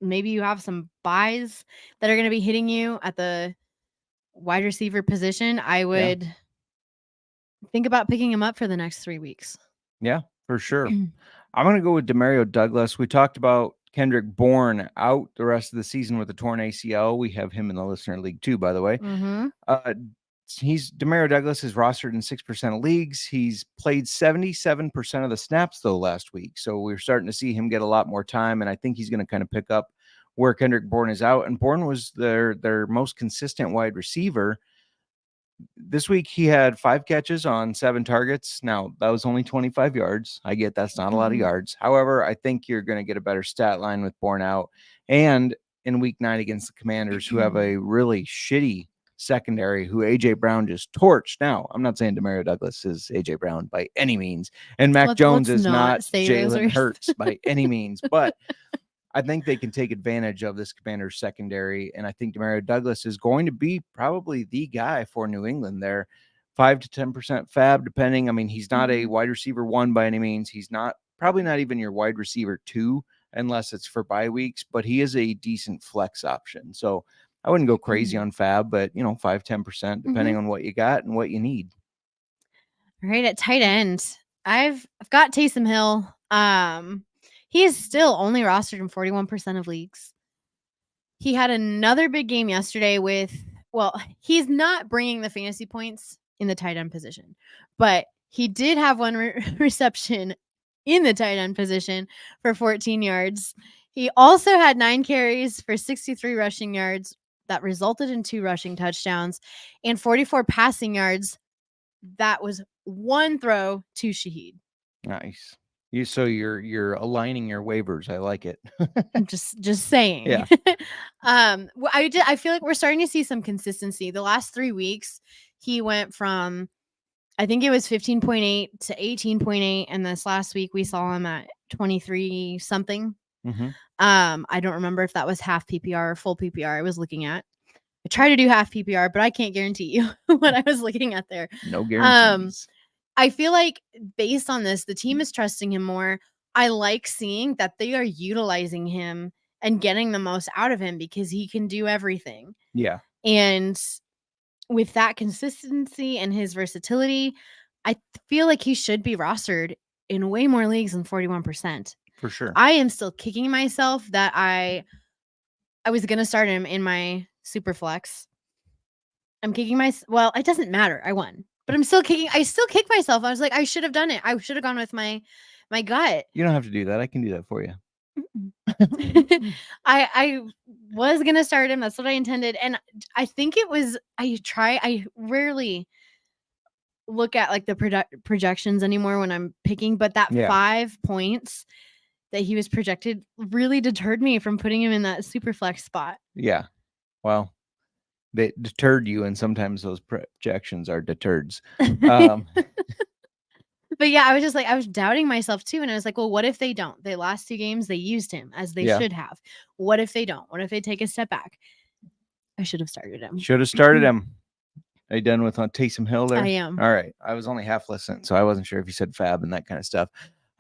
maybe you have some buys that are going to be hitting you at the wide receiver position, I would think about picking him up for the next 3 weeks. Yeah, for sure. I'm going to go with Demario Douglas. We talked about Kendrick Bourne out the rest of the season with a torn ACL. We have him in the listener league too, by the way. Demario Douglas is rostered in 6% of leagues. He's played 77% of the snaps though last week. So we're starting to see him get a lot more time. And I think he's going to kind of pick up where Kendrick Bourne is out. And Bourne was their most consistent wide receiver. This week he had 5 catches on 7 targets. Now that was only 25 yards. I get that's not a lot of yards. However, I think you're going to get a better stat line with Bourne out. And in week 9 against the Commanders, who have a really shitty secondary, who AJ Brown just torched. Now, I'm not saying Demario Douglas is AJ Brown by any means, and Mac Jones is not Jalen Hurts by any means, but I think they can take advantage of this Commanders secondary, and I think Demario Douglas is going to be probably the guy for New England there. 5 to 10% fab, depending. I mean, he's not a wide receiver 1 by any means. He's probably not even your wide receiver 2 unless it's for bye weeks, but he is a decent flex option. So I wouldn't go crazy on fab, but 5-10% depending on what you got and what you need. All right, at tight end, I've got Taysom Hill. He is still only rostered in 41% of leagues. He had another big game yesterday he's not bringing the fantasy points in the tight end position, but he did have 1 reception in the tight end position for 14 yards. He also had 9 carries for 63 rushing yards that resulted in 2 rushing touchdowns and 44 passing yards. That was 1 throw to Shaheed. Nice. You're aligning your waivers. I like it. I'm just saying. Yeah. I feel like we're starting to see some consistency. The last 3 weeks, he went from, I think it was 15.8 to 18.8, and this last week we saw him at 23 something. I don't remember if that was half PPR or full PPR I was looking at. I try to do half PPR, but I can't guarantee you what I was looking at there. No guarantees. I feel like based on this, the team is trusting him more. I like seeing that they are utilizing him and getting the most out of him because he can do everything. Yeah. And with that consistency and his versatility, I feel like he should be rostered in way more leagues than 41%. For sure. I am still kicking myself that I was gonna start him in my super flex. I'm kicking well, it doesn't matter. I won. But I still kick myself. I was like, I should have done it. I should have gone with my gut. You don't have to do that. I can do that for you. I was gonna start him. That's what I intended. And I think it was I rarely look at like the projections anymore when I'm picking, but that 5 points that he was projected really deterred me from putting him in that super flex spot. Yeah. Well, they deterred you, and sometimes those projections are deterreds. But yeah, I was just like, I was doubting myself too. And I was like, well, what if they don't? They last 2 games, they used him as they should have. What if they don't? What if they take a step back? I should have started him. Should have started him. Are you done with Taysom Hill there? I am. All right. I was only half listening, so I wasn't sure if you said fab and that kind of stuff.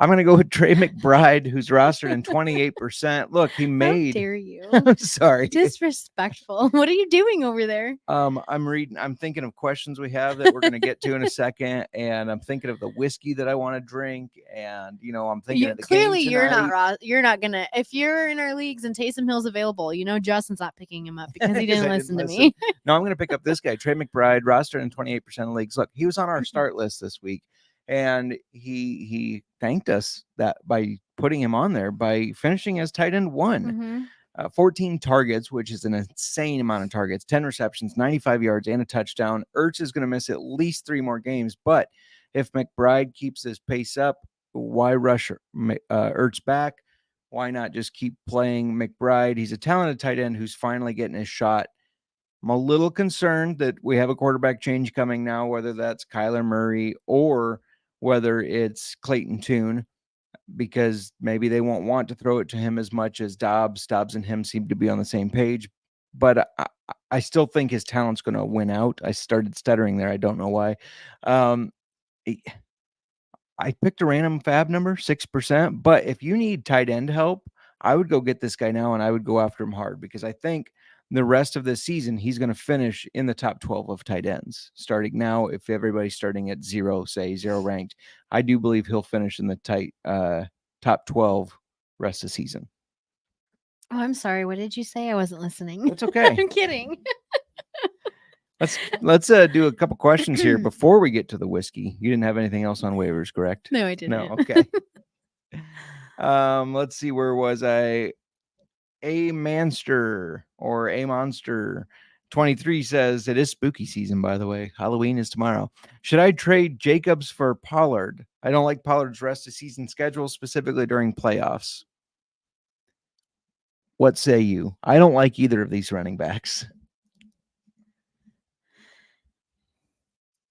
I'm going to go with Trey McBride, who's rostered in 28%. Look, he made. How dare you? I'm sorry. Disrespectful. What are you doing over there? I'm thinking of questions we have that we're going to get to in a second, and I'm thinking of the whiskey that I want to drink, and I'm thinking of the clearly game you're tonight. you're not gonna, if you're in our leagues and Taysom Hill's available, Justin's not picking him up because he didn't listen to me. No, I'm going to pick up this guy, Trey McBride, rostered in 28% of leagues. Look, he was on our start list this week. And he thanked us that by putting him on there by finishing as tight end 1. 14 targets, which is an insane amount of targets, 10 receptions, 95 yards, and a touchdown. Ertz is going to miss at least 3 more games. But if McBride keeps his pace up, why rush Ertz back? Why not just keep playing McBride? He's a talented tight end who's finally getting his shot. I'm a little concerned that we have a quarterback change coming now, whether that's Kyler Murray or whether it's Clayton Tune, because maybe they won't want to throw it to him as much as Dobbs. Dobbs and him seem to be on the same page, but I still think his talent's going to win out. I started stuttering there. I don't know why. I picked a random fab number, 6%, but if you need tight end help, I would go get this guy now, and I would go after him hard, because I think the rest of this season, he's going to finish in the top 12 of tight ends. Starting now, if everybody's starting at 0 ranked, I do believe he'll finish in the top 12 rest of the season. Oh, I'm sorry. What did you say? I wasn't listening. It's okay. I'm kidding. Let's do a couple questions here before we get to the whiskey. You didn't have anything else on waivers, correct? No, I didn't. No, okay. Let's see, where was I? A Monster 23 says it is spooky season, by the way. Halloween is tomorrow. Should I trade Jacobs for Pollard? I don't like Pollard's rest of season schedule, specifically during playoffs. What say you? I don't like either of these running backs.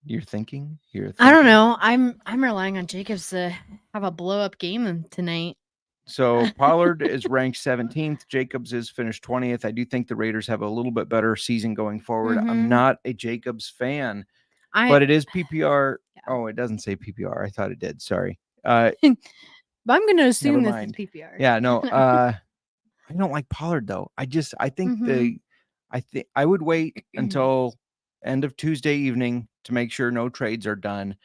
You're thinking? I don't know. I'm relying on Jacobs to have a blow up game tonight. So Pollard is ranked 17th. Jacobs is finished 20th. I do think the Raiders have a little bit better season going forward. I'm not a Jacobs fan, but it is PPR. Yeah. Oh, it doesn't say PPR. I thought it did. Sorry. But I'm going to assume this is PPR. Yeah, no. I don't like Pollard though. I think I would wait until end of Tuesday evening to make sure no trades are done.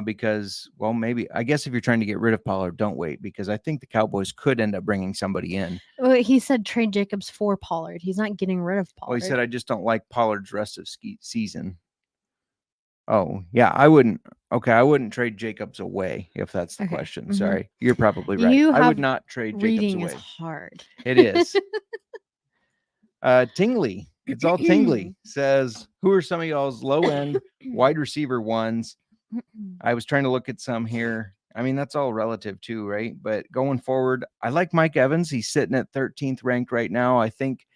Because, well, maybe, I guess if you're trying to get rid of Pollard, don't wait, because I think the Cowboys could end up bringing somebody in. Well, he said trade Jacobs for Pollard. He's not getting rid of Pollard. Well, he said, I just don't like Pollard's rest of season. Oh, yeah, I wouldn't trade Jacobs away, if that's the question. Sorry, you're probably right. I would not trade Jacobs away. Reading is hard. It is. Tingley, it's all Tingley, says, who are some of y'all's low-end wide receiver ones? I was trying to look at some here. I mean, that's all relative too, right? But going forward, I like Mike Evans. He's sitting at 13th ranked right now. I think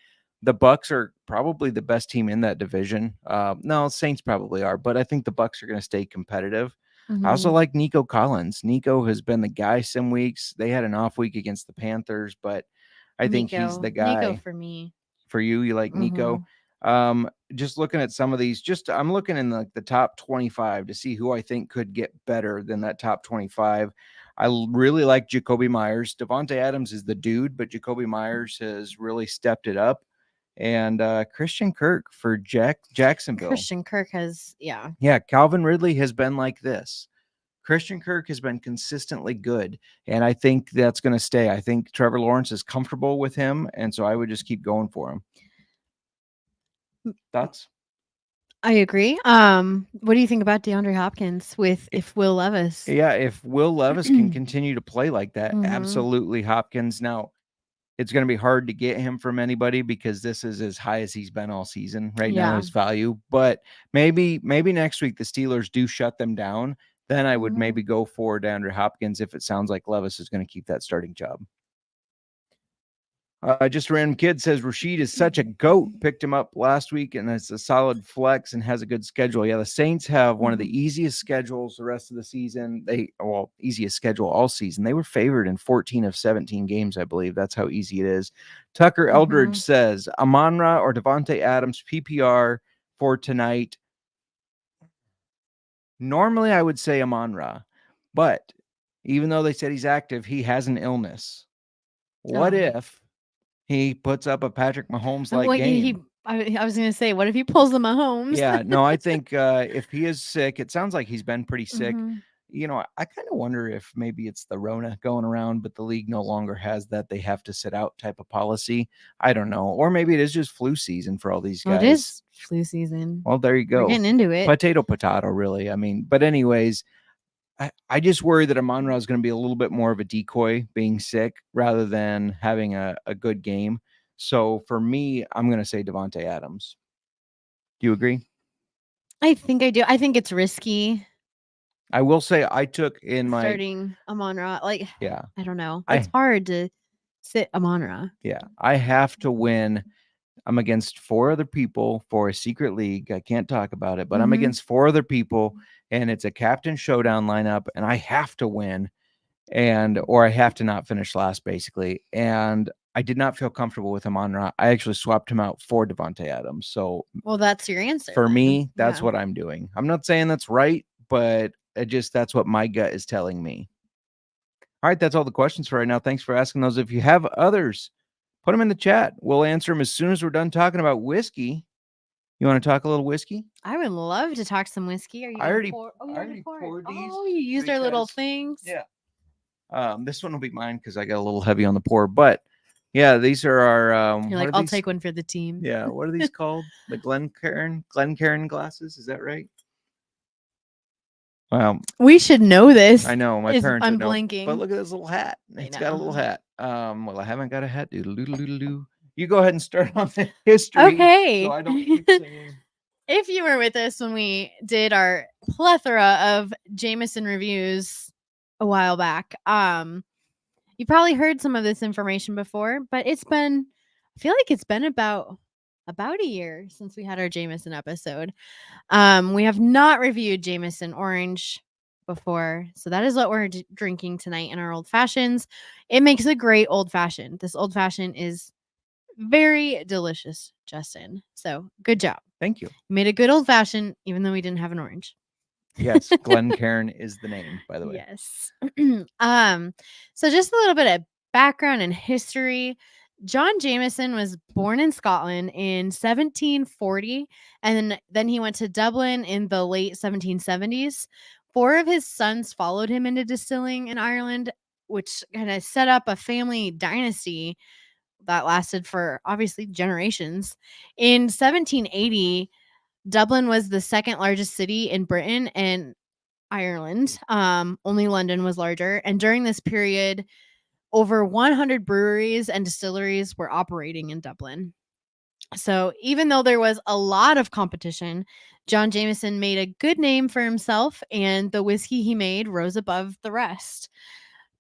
the Bucs are probably the best team in that division. No, Saints probably are, but I think the Bucs are going to stay competitive. I also like Nico Collins. Nico has been the guy some weeks. They had an off week against the Panthers, but I think he's the guy. Nico for me. For you like Nico? Just looking at some of these, I'm looking in the top 25 to see who I think could get better than that top 25. I really like Jacoby Myers. Devontae Adams is the dude, but Jacoby Myers has really stepped it up. And Christian Kirk for Jacksonville. Christian Kirk has, Yeah, Calvin Ridley has been like this. Christian Kirk has been consistently good, and I think that's going to stay. I think Trevor Lawrence is comfortable with him, and so I would just keep going for him. Thoughts? I agree. What do you think about DeAndre Hopkins if Will Levis? Yeah, if Will Levis can continue to play like that, Mhm. absolutely Hopkins. Now, it's going to be hard to get him from anybody because this is as high as he's been all season right now, Yeah. his value. But maybe next week the Steelers do shut them down. Then I would Mhm. maybe go for DeAndre Hopkins if it sounds like Levis is going to keep that starting job. Just a random kid says Rashid is such a goat. Picked him up last week and it's a solid flex and has a good schedule. Yeah, the Saints have one of the easiest schedules the rest of the season. Easiest schedule all season. They were favored in 14 of 17 games, I believe. That's how easy it is. Tucker Eldridge says Amon-Ra or Devontae Adams PPR for tonight. Normally, I would say Amon-Ra, but even though they said he's active, he has an illness. What if he puts up a Patrick Mahomes-like game? I was going to say, what if he pulls the Mahomes? Yeah, no, I think if he is sick, it sounds like he's been pretty sick. Mhm. You know, I kind of wonder if maybe it's the Rona going around, but the league no longer has that they have to sit out type of policy. I don't know. Or maybe it is just flu season for all these guys. Well, it is flu season. Well, there you We're go. getting into it. Potato, really. I mean, but anyways, I just worry that Amon-Ra is going to be a little bit more of a decoy being sick rather than having a good game. So for me, I'm going to say Devontae Adams. Do you agree? I think I do. I think it's risky I will say I took in my starting Amon-Ra. Like, yeah, I don't know. It's hard to sit Amon-Ra. yeah. I have to win. I'm against 4 other people for a secret league. I can't talk about it, but I'm Mhm. against 4 other people, and it's a captain showdown lineup, and I have to win, or I have to not finish last, basically. And I did not feel comfortable with Amon-Ra. I actually swapped him out for Devontae Adams. So Well, that's your answer. for then. me, that's Yeah. what I'm doing. I'm not saying that's right, but that's what my gut is telling me. All right, that's all the questions for right now. Thanks for asking those. If you have others, put them in the chat. We'll answer them as soon as we're done talking about whiskey. You want to talk a little whiskey? I would love to talk some whiskey. Are you I already pour? Oh, you I already poured these Oh, you used our little because- things. Yeah. This one will be mine because I got a little heavy on the pour. But yeah, these are our You're like, I'll take one for the team. Yeah, what are these called? The Glencairn glasses, is that right? Well, We should know this. I know my parents I'm would know, blinking. but look at this little hat. I It's got a little know. hat. Well, I haven't got a hat. Doodle-doo-doo-doo-doo. You go ahead and start on the history. Okay. So I don't keep singing. If you were with us when we did our plethora of Jameson reviews a while back, you probably heard some of this information before, but I feel like it's been about a year since we had our Jameson episode. We have not reviewed Jameson Orange before, so that is what we're drinking tonight in our old fashions. It makes a great old fashioned. This old fashioned is very delicious, Justin. So good job. Thank you. You made a good old fashioned, even though we didn't have an orange. Yes, Glencairn is the name, by the way. Yes. So just a little bit of background and history. John Jameson was born in Scotland in 1740, and then he went to Dublin in the late 1770s. 4 of his sons followed him into distilling in Ireland, which kind of set up a family dynasty that lasted for obviously generations. In 1780, Dublin was the second largest city in Britain and Ireland. Only London was larger. And during this period, over 100 breweries and distilleries were operating in Dublin. So even though there was a lot of competition, John Jameson made a good name for himself, and the whiskey he made rose above the rest.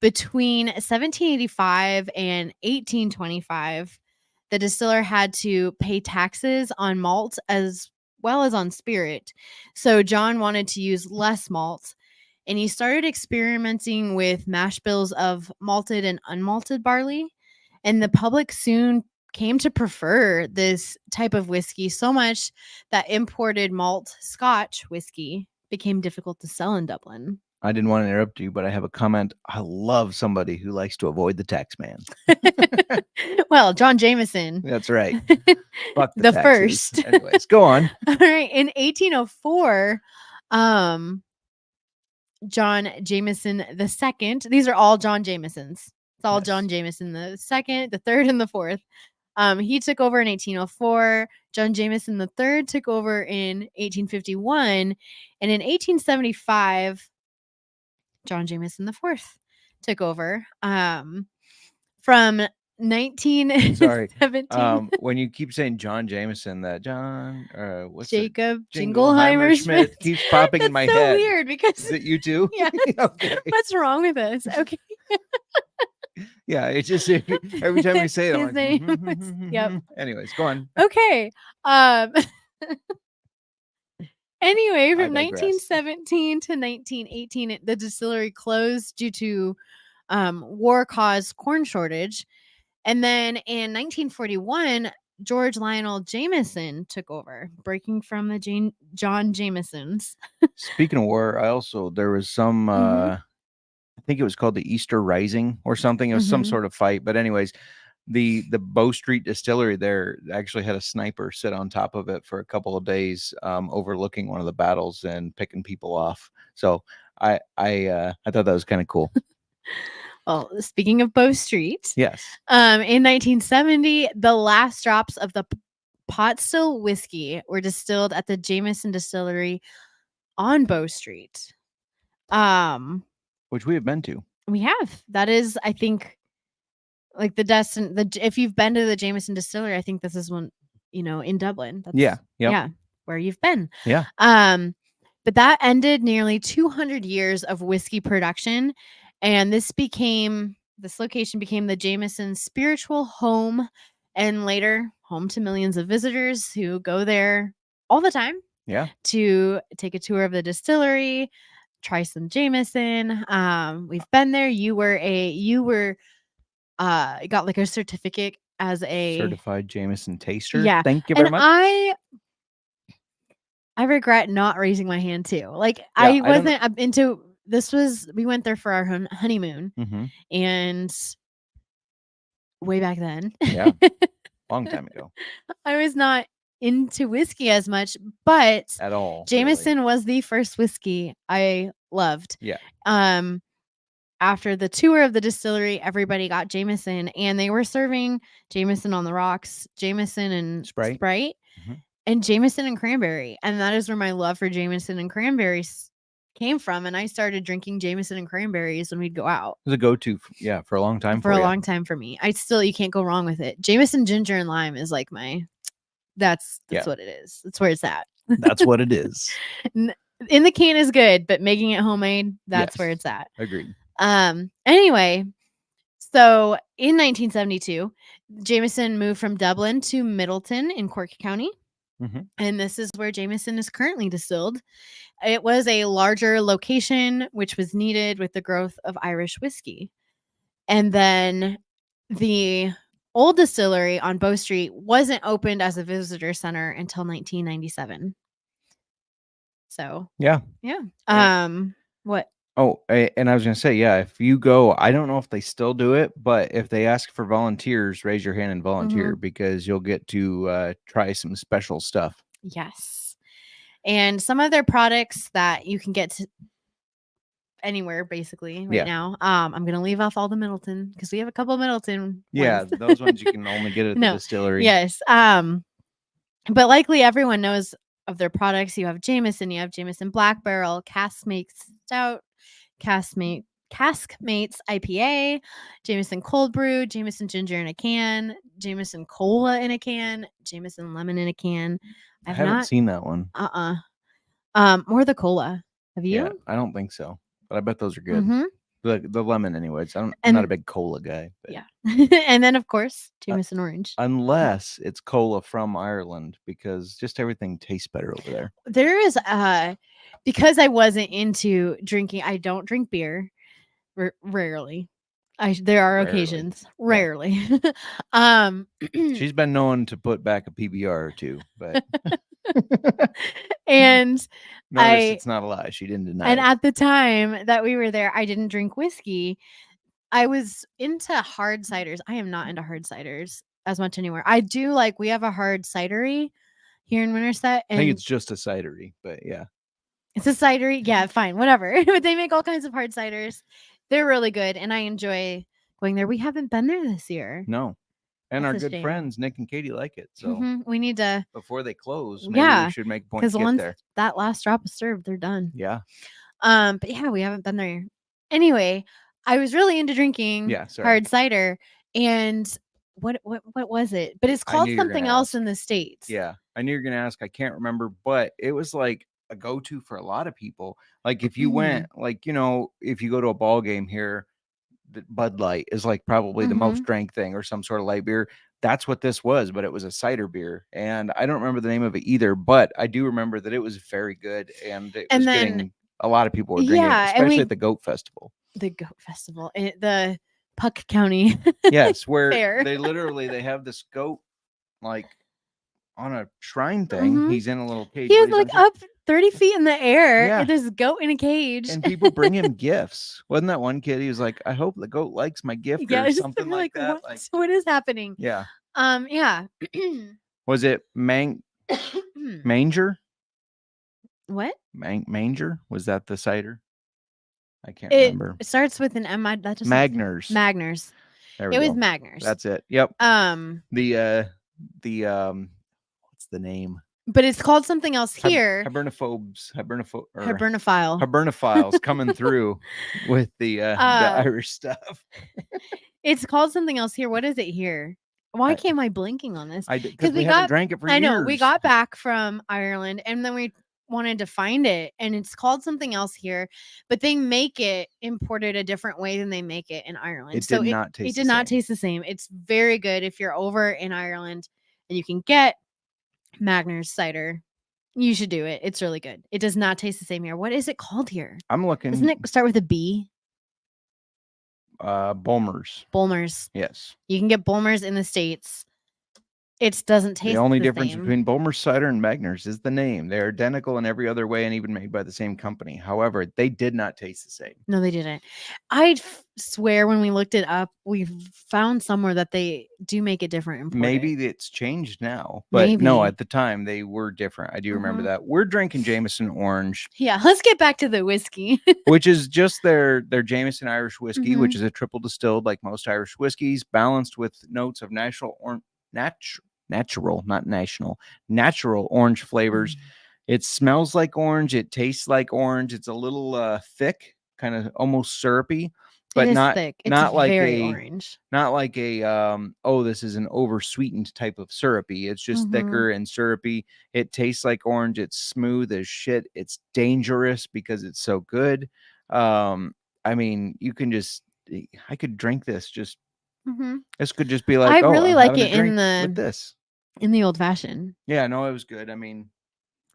Between 1785 and 1825, the distiller had to pay taxes on malt as well as on spirit. So John wanted to use less malt, and he started experimenting with mash bills of malted and unmalted barley. And the public soon came to prefer this type of whiskey so much that imported malt Scotch whiskey became difficult to sell in Dublin. I didn't want to interrupt you, but I have a comment. I love somebody who likes to avoid the tax man. Well, John Jameson. That's right. Fuck The taxes. first. Anyways, go on. All right. In 1804, John Jameson II. These are all John Jamesons. It's all Yes. John Jameson, the second, the third, and the fourth. He took over in 1804. John Jameson III took over in 1851. And in 1875, John Jameson IV took over. From 1917, When you keep saying John Jameson, that John, what's it? Jacob Jingleheimer Jingleheimer Schmidt Schmidt keeps popping in That's my so head. weird because Is it you too? yeah. Okay. What's wrong with us? Okay. Yeah, it's just every time we say it, I'm His like, name was- yep. Anyways, go on. Okay. Anyway, from digress. 1917 to 1918, the distillery closed due to war-caused corn shortage. And then in 1941, George Lionel Jameson took over, breaking from the John Jamesons. Speaking of war, there was some Mhm. I think it was called the Easter Rising or something. It was some Mhm. sort of fight. But anyways, the Bow Street distillery there actually had a sniper sit on top of it for a couple of days, overlooking one of the battles and picking people off. So I thought that was kind of cool. Well, speaking of Bow Street, Yes. in 1970, the last drops of the pot still whiskey were distilled at the Jameson Distillery on Bow Street. Which we have been to. We have. That is, I think, like if you've been to the Jameson Distillery, I think this is one, in Dublin. That's, Yeah. Yep. yeah, where you've been. Yeah. But that ended nearly 200 years of whiskey production, and this location became the Jameson spiritual home, and later home to millions of visitors who go there all the time. Yeah. To take a tour of the distillery, try some Jameson. We've been there. You got like a certificate as a Certified Jameson taster. Yeah. Thank you very and much. I regret not raising my hand too. Like Yeah, I wasn't into we went there for our honeymoon Mhm. and way back then. Yeah. Long time ago. I was not into whiskey as much, but At all. Jameson was the first whiskey I loved. Yeah. After the tour of the distillery, everybody got Jameson, and they were serving Jameson on the rocks, Jameson and Sprite, Mhm. and Jameson and cranberry. And that is where my love for Jameson and cranberries came from. And I started drinking Jameson and cranberries when we'd go out. It was a go-to, for a long time. For a long time for me. You can't go wrong with it. Jameson, ginger, and lime is like that's what it is. That's where it's at. That's what it is. In the can is good, but making it homemade, that's where Yes. it's at. Agreed. Anyway, so in 1972, Jameson moved from Dublin to Middleton in Cork County. Mhm. And this is where Jameson is currently distilled. It was a larger location, which was needed with the growth of Irish whiskey. And then the old distillery on Bow Street wasn't opened as a visitor center until 1997. So, Yeah. what? Oh, and I was going to say, if you go, I don't know if they still do it, but if they ask for volunteers, raise your hand and volunteer because you'll get to try some special stuff. Yes. And some of their products that you can get to anywhere basically right now. I'm going to leave off all the Middleton because we have a couple of Middleton ones. Those ones you can only get at the distillery. Yes. But likely everyone knows of their products. You have Jameson Black Barrel, Caskmates Stout, Caskmates IPA, Jameson Cold Brew, Jameson Ginger in a can, Jameson Cola in a can, Jameson Lemon in a can. I haven't seen that one. Or the cola. Have you? Yeah, I don't think so, but I bet those are good. Mm-hmm. The lemon, anyways. I'm not a big cola guy. But. Yeah. And then, of course, Jameson Orange. Unless it's cola from Ireland, because just everything tastes better over there. There is, because I wasn't into drinking, I don't drink beer. Rarely. There are occasions. Rarely. She's been known to put back a PBR or two, but. And notice it's not a lie. She didn't deny and it. at the time that we were there, I didn't drink whiskey. I was into hard ciders. I am not into hard ciders as much anymore. I do we have a hard cidery here in Winterset. I think it's just a cidery, but yeah. It's a cidery. Yeah, fine, whatever. But they make all kinds of hard ciders. They're really good, and I enjoy going there. We haven't been there this year. No. And That's our a good shame. friends, Nick and Katie, like it. So We need to, before they close, maybe yeah, we should make a point because to get once there. that last drop is served, they're done. Yeah. But yeah, we haven't been there. Anyway, I was really into drinking Yeah, sorry. hard cider, and what was it? But it's I called knew you were something gonna else ask. in the States. Yeah. I knew you were going to ask. I can't remember, but it was like a go-to for a lot of people. Like if you went, like, you know, if you go to a ball game here, the Bud Light is like probably the most drank thing, or some sort of light beer. That's what this was, but it was a cider beer. And I don't remember the name of it either, but I do remember that it was very good. And it was getting a lot of people were drinking it, especially at the Goat Festival. The Goat Festival. The Puck County. Yes, where Fair. they have this goat like on a shrine thing. He's in a little cage. He was like up 30 feet in the air. Yeah. And there's a goat in a cage. And people bring him gifts. Wasn't that one kid? He was like, I hope the goat likes my gift or something like that. What is happening? Yeah. Yeah. Was it Manger? What? Manger? Was that the cider? I can't remember. It starts with an M. That just Magners. Magners. There we It go. was Magners. That's it. Yep. The what's the name? But it's called something else here. Hibernophiles coming through with the Irish stuff. It's called something else here. What is it here? Why can't I blinking on this? Because we haven't drank it for years. I know. We got back from Ireland and then we wanted to find it, and it's called something else here, but they make it imported a different way than they make it in Ireland. It did not taste the same. It's very good if you're over in Ireland and you can get Magners cider. You should do it. It's really good. It does not taste the same here. What is it called here? I'm looking. Doesn't it start with a B? Bulmers. Yes. You can get Bulmers in the States. It doesn't taste the only the difference same. between Bulmers cider and Magners is the name. They're identical in every other way and even made by the same company. However, they did not taste the same. No, they didn't. I swear when we looked it up, we found somewhere that they do make it different. Imported. Maybe it's changed now, but no, at the time they were different. I do remember that. We're drinking Jameson Orange. Yeah, let's get back to the whiskey. Which is just their Jameson Irish whiskey, which is a triple distilled like most Irish whiskeys, balanced with notes of natural orange flavors. It smells like orange. It tastes like orange. It's a little thick, kind of almost syrupy, but not thick. It's not like orange. Not like a this is an over sweetened type of syrupy. It's just thicker and syrupy. It tastes like orange. It's smooth as shit. It's dangerous because it's so good. I mean, you can I could drink this just. This could just be like, I really like it in the old fashioned. Yeah, no, it was good. I mean,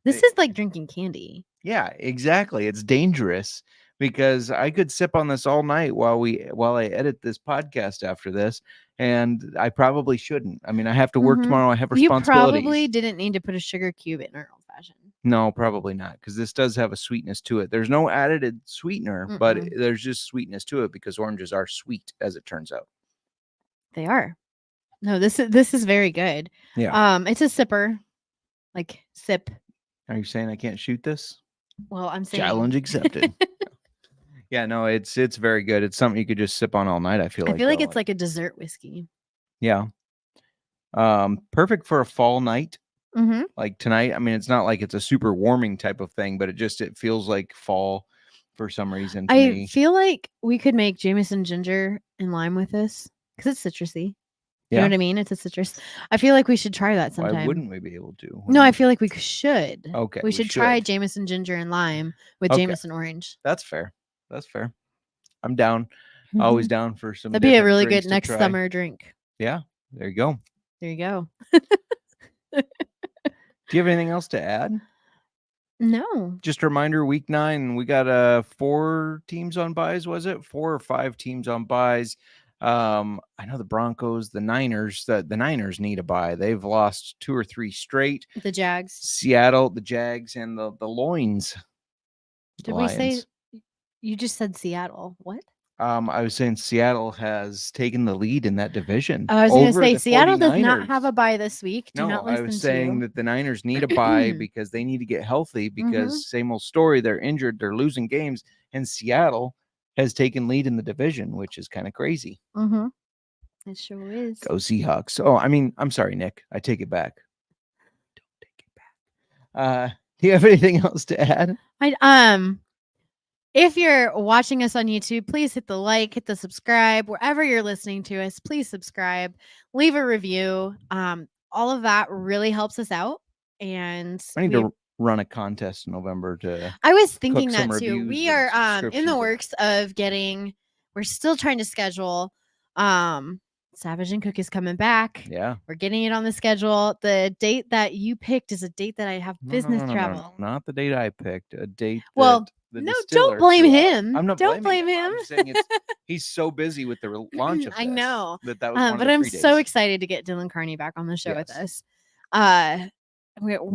this is like drinking candy. Yeah, exactly. It's dangerous because I could sip on this all night while I edit this podcast after this, and I probably shouldn't. I mean, I have to work tomorrow. I have responsibilities. You probably didn't need to put a sugar cube in our old fashioned. No, probably not, because this does have a sweetness to it. There's no added sweetener, but there's just sweetness to it because oranges are sweet, as it turns out. They are. No, this is very good. Yeah. It's a sipper. Like sip. Are you saying I can't shoot this? Well, I'm saying challenge accepted. Yeah, no, it's very good. It's something you could just sip on all night. I feel like it's like a dessert whiskey. Yeah. Perfect for a fall night. Like tonight. I mean, it's not like it's a super warming type of thing, but it feels like fall for some reason. I feel like we could make Jameson ginger and lime with this because it's citrusy. You know what I mean? It's a citrus. I feel like we should try that sometime. Why wouldn't we be able to? No, I feel like we should. Okay. We should try Jameson ginger and lime with Jameson orange. That's fair. I'm down. Always down for some. That'd be a really good next summer drink. Yeah. There you go. Do you have anything else to add? No. Just a reminder, week 9, we got 4 teams on buys, was it? 4 or 5 teams on buys. I know the Broncos, the Niners, the Niners need a bye. They've lost 2 or 3 straight. The Jags. Seattle, the Jags, and the Loins. Did we say you just said Seattle? What? I was saying Seattle has taken the lead in that division. I was going to over say the Seattle does not 49ers. have a bye this week. Do No, not I listen was to saying that the Niners need a bye because they need to get healthy because same old story. They're injured. They're losing games. And Seattle has taken lead in the division, which is kind of crazy. It sure is. Go Seahawks. Oh, I mean, I'm sorry, Nick. I take it back. Don't take it back. Do you have anything else to add? If you're watching us on YouTube, please hit the like, hit the subscribe. Wherever you're listening to us, please subscribe, leave a review. All of that really helps us out. And I need to run a contest in November to. I was thinking cook some that too. reviews We and are in the subscriptions. works of getting. We're still trying to schedule. Savage and Cook is coming back. Yeah. We're getting it on the schedule. The date that you picked is a date that I have business travel. No, not the date I picked. A date. Well, the no, distiller don't blame threw out. him. I'm not Don't blaming blame him. I'm saying he's so busy with the launch of this. I know. That was one of but the I'm free so days. excited to get Dylan Carney back on the show with Yes. us. We're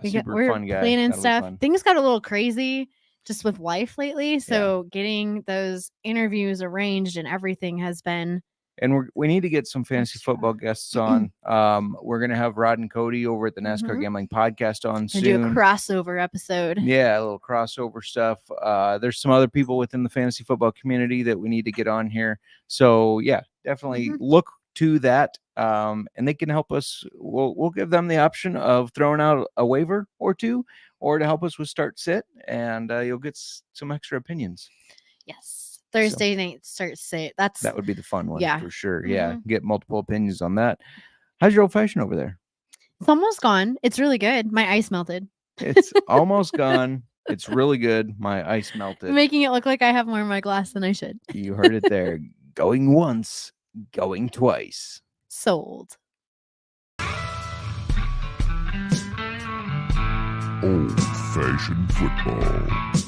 super we're fun guy. planning That'll be stuff. fun. Things got a little crazy just with life lately. So getting those interviews arranged and everything has been. And we need to get some fantasy football guests on. We're gonna have Rod and Cody over at the NASCAR Gambling Podcast on soon. Do a crossover episode. Yeah, a little crossover stuff. There's some other people within the fantasy football community that we need to get on here. So yeah, definitely look to that. And they can help us. We'll give them the option of throwing out a waiver or two, or to help us with start sit, and you'll get some extra opinions. Yes. Thursday night start sit. That would be the fun one, for sure. Yeah, Mhm. get multiple opinions on that. How's your old fashioned over there? It's almost gone. It's really good. My ice melted. It's almost gone. It's really good. My ice melted. Making it look like I have more in my glass than I should. You heard it there. Going once, going twice. Sold. Old-fashioned football.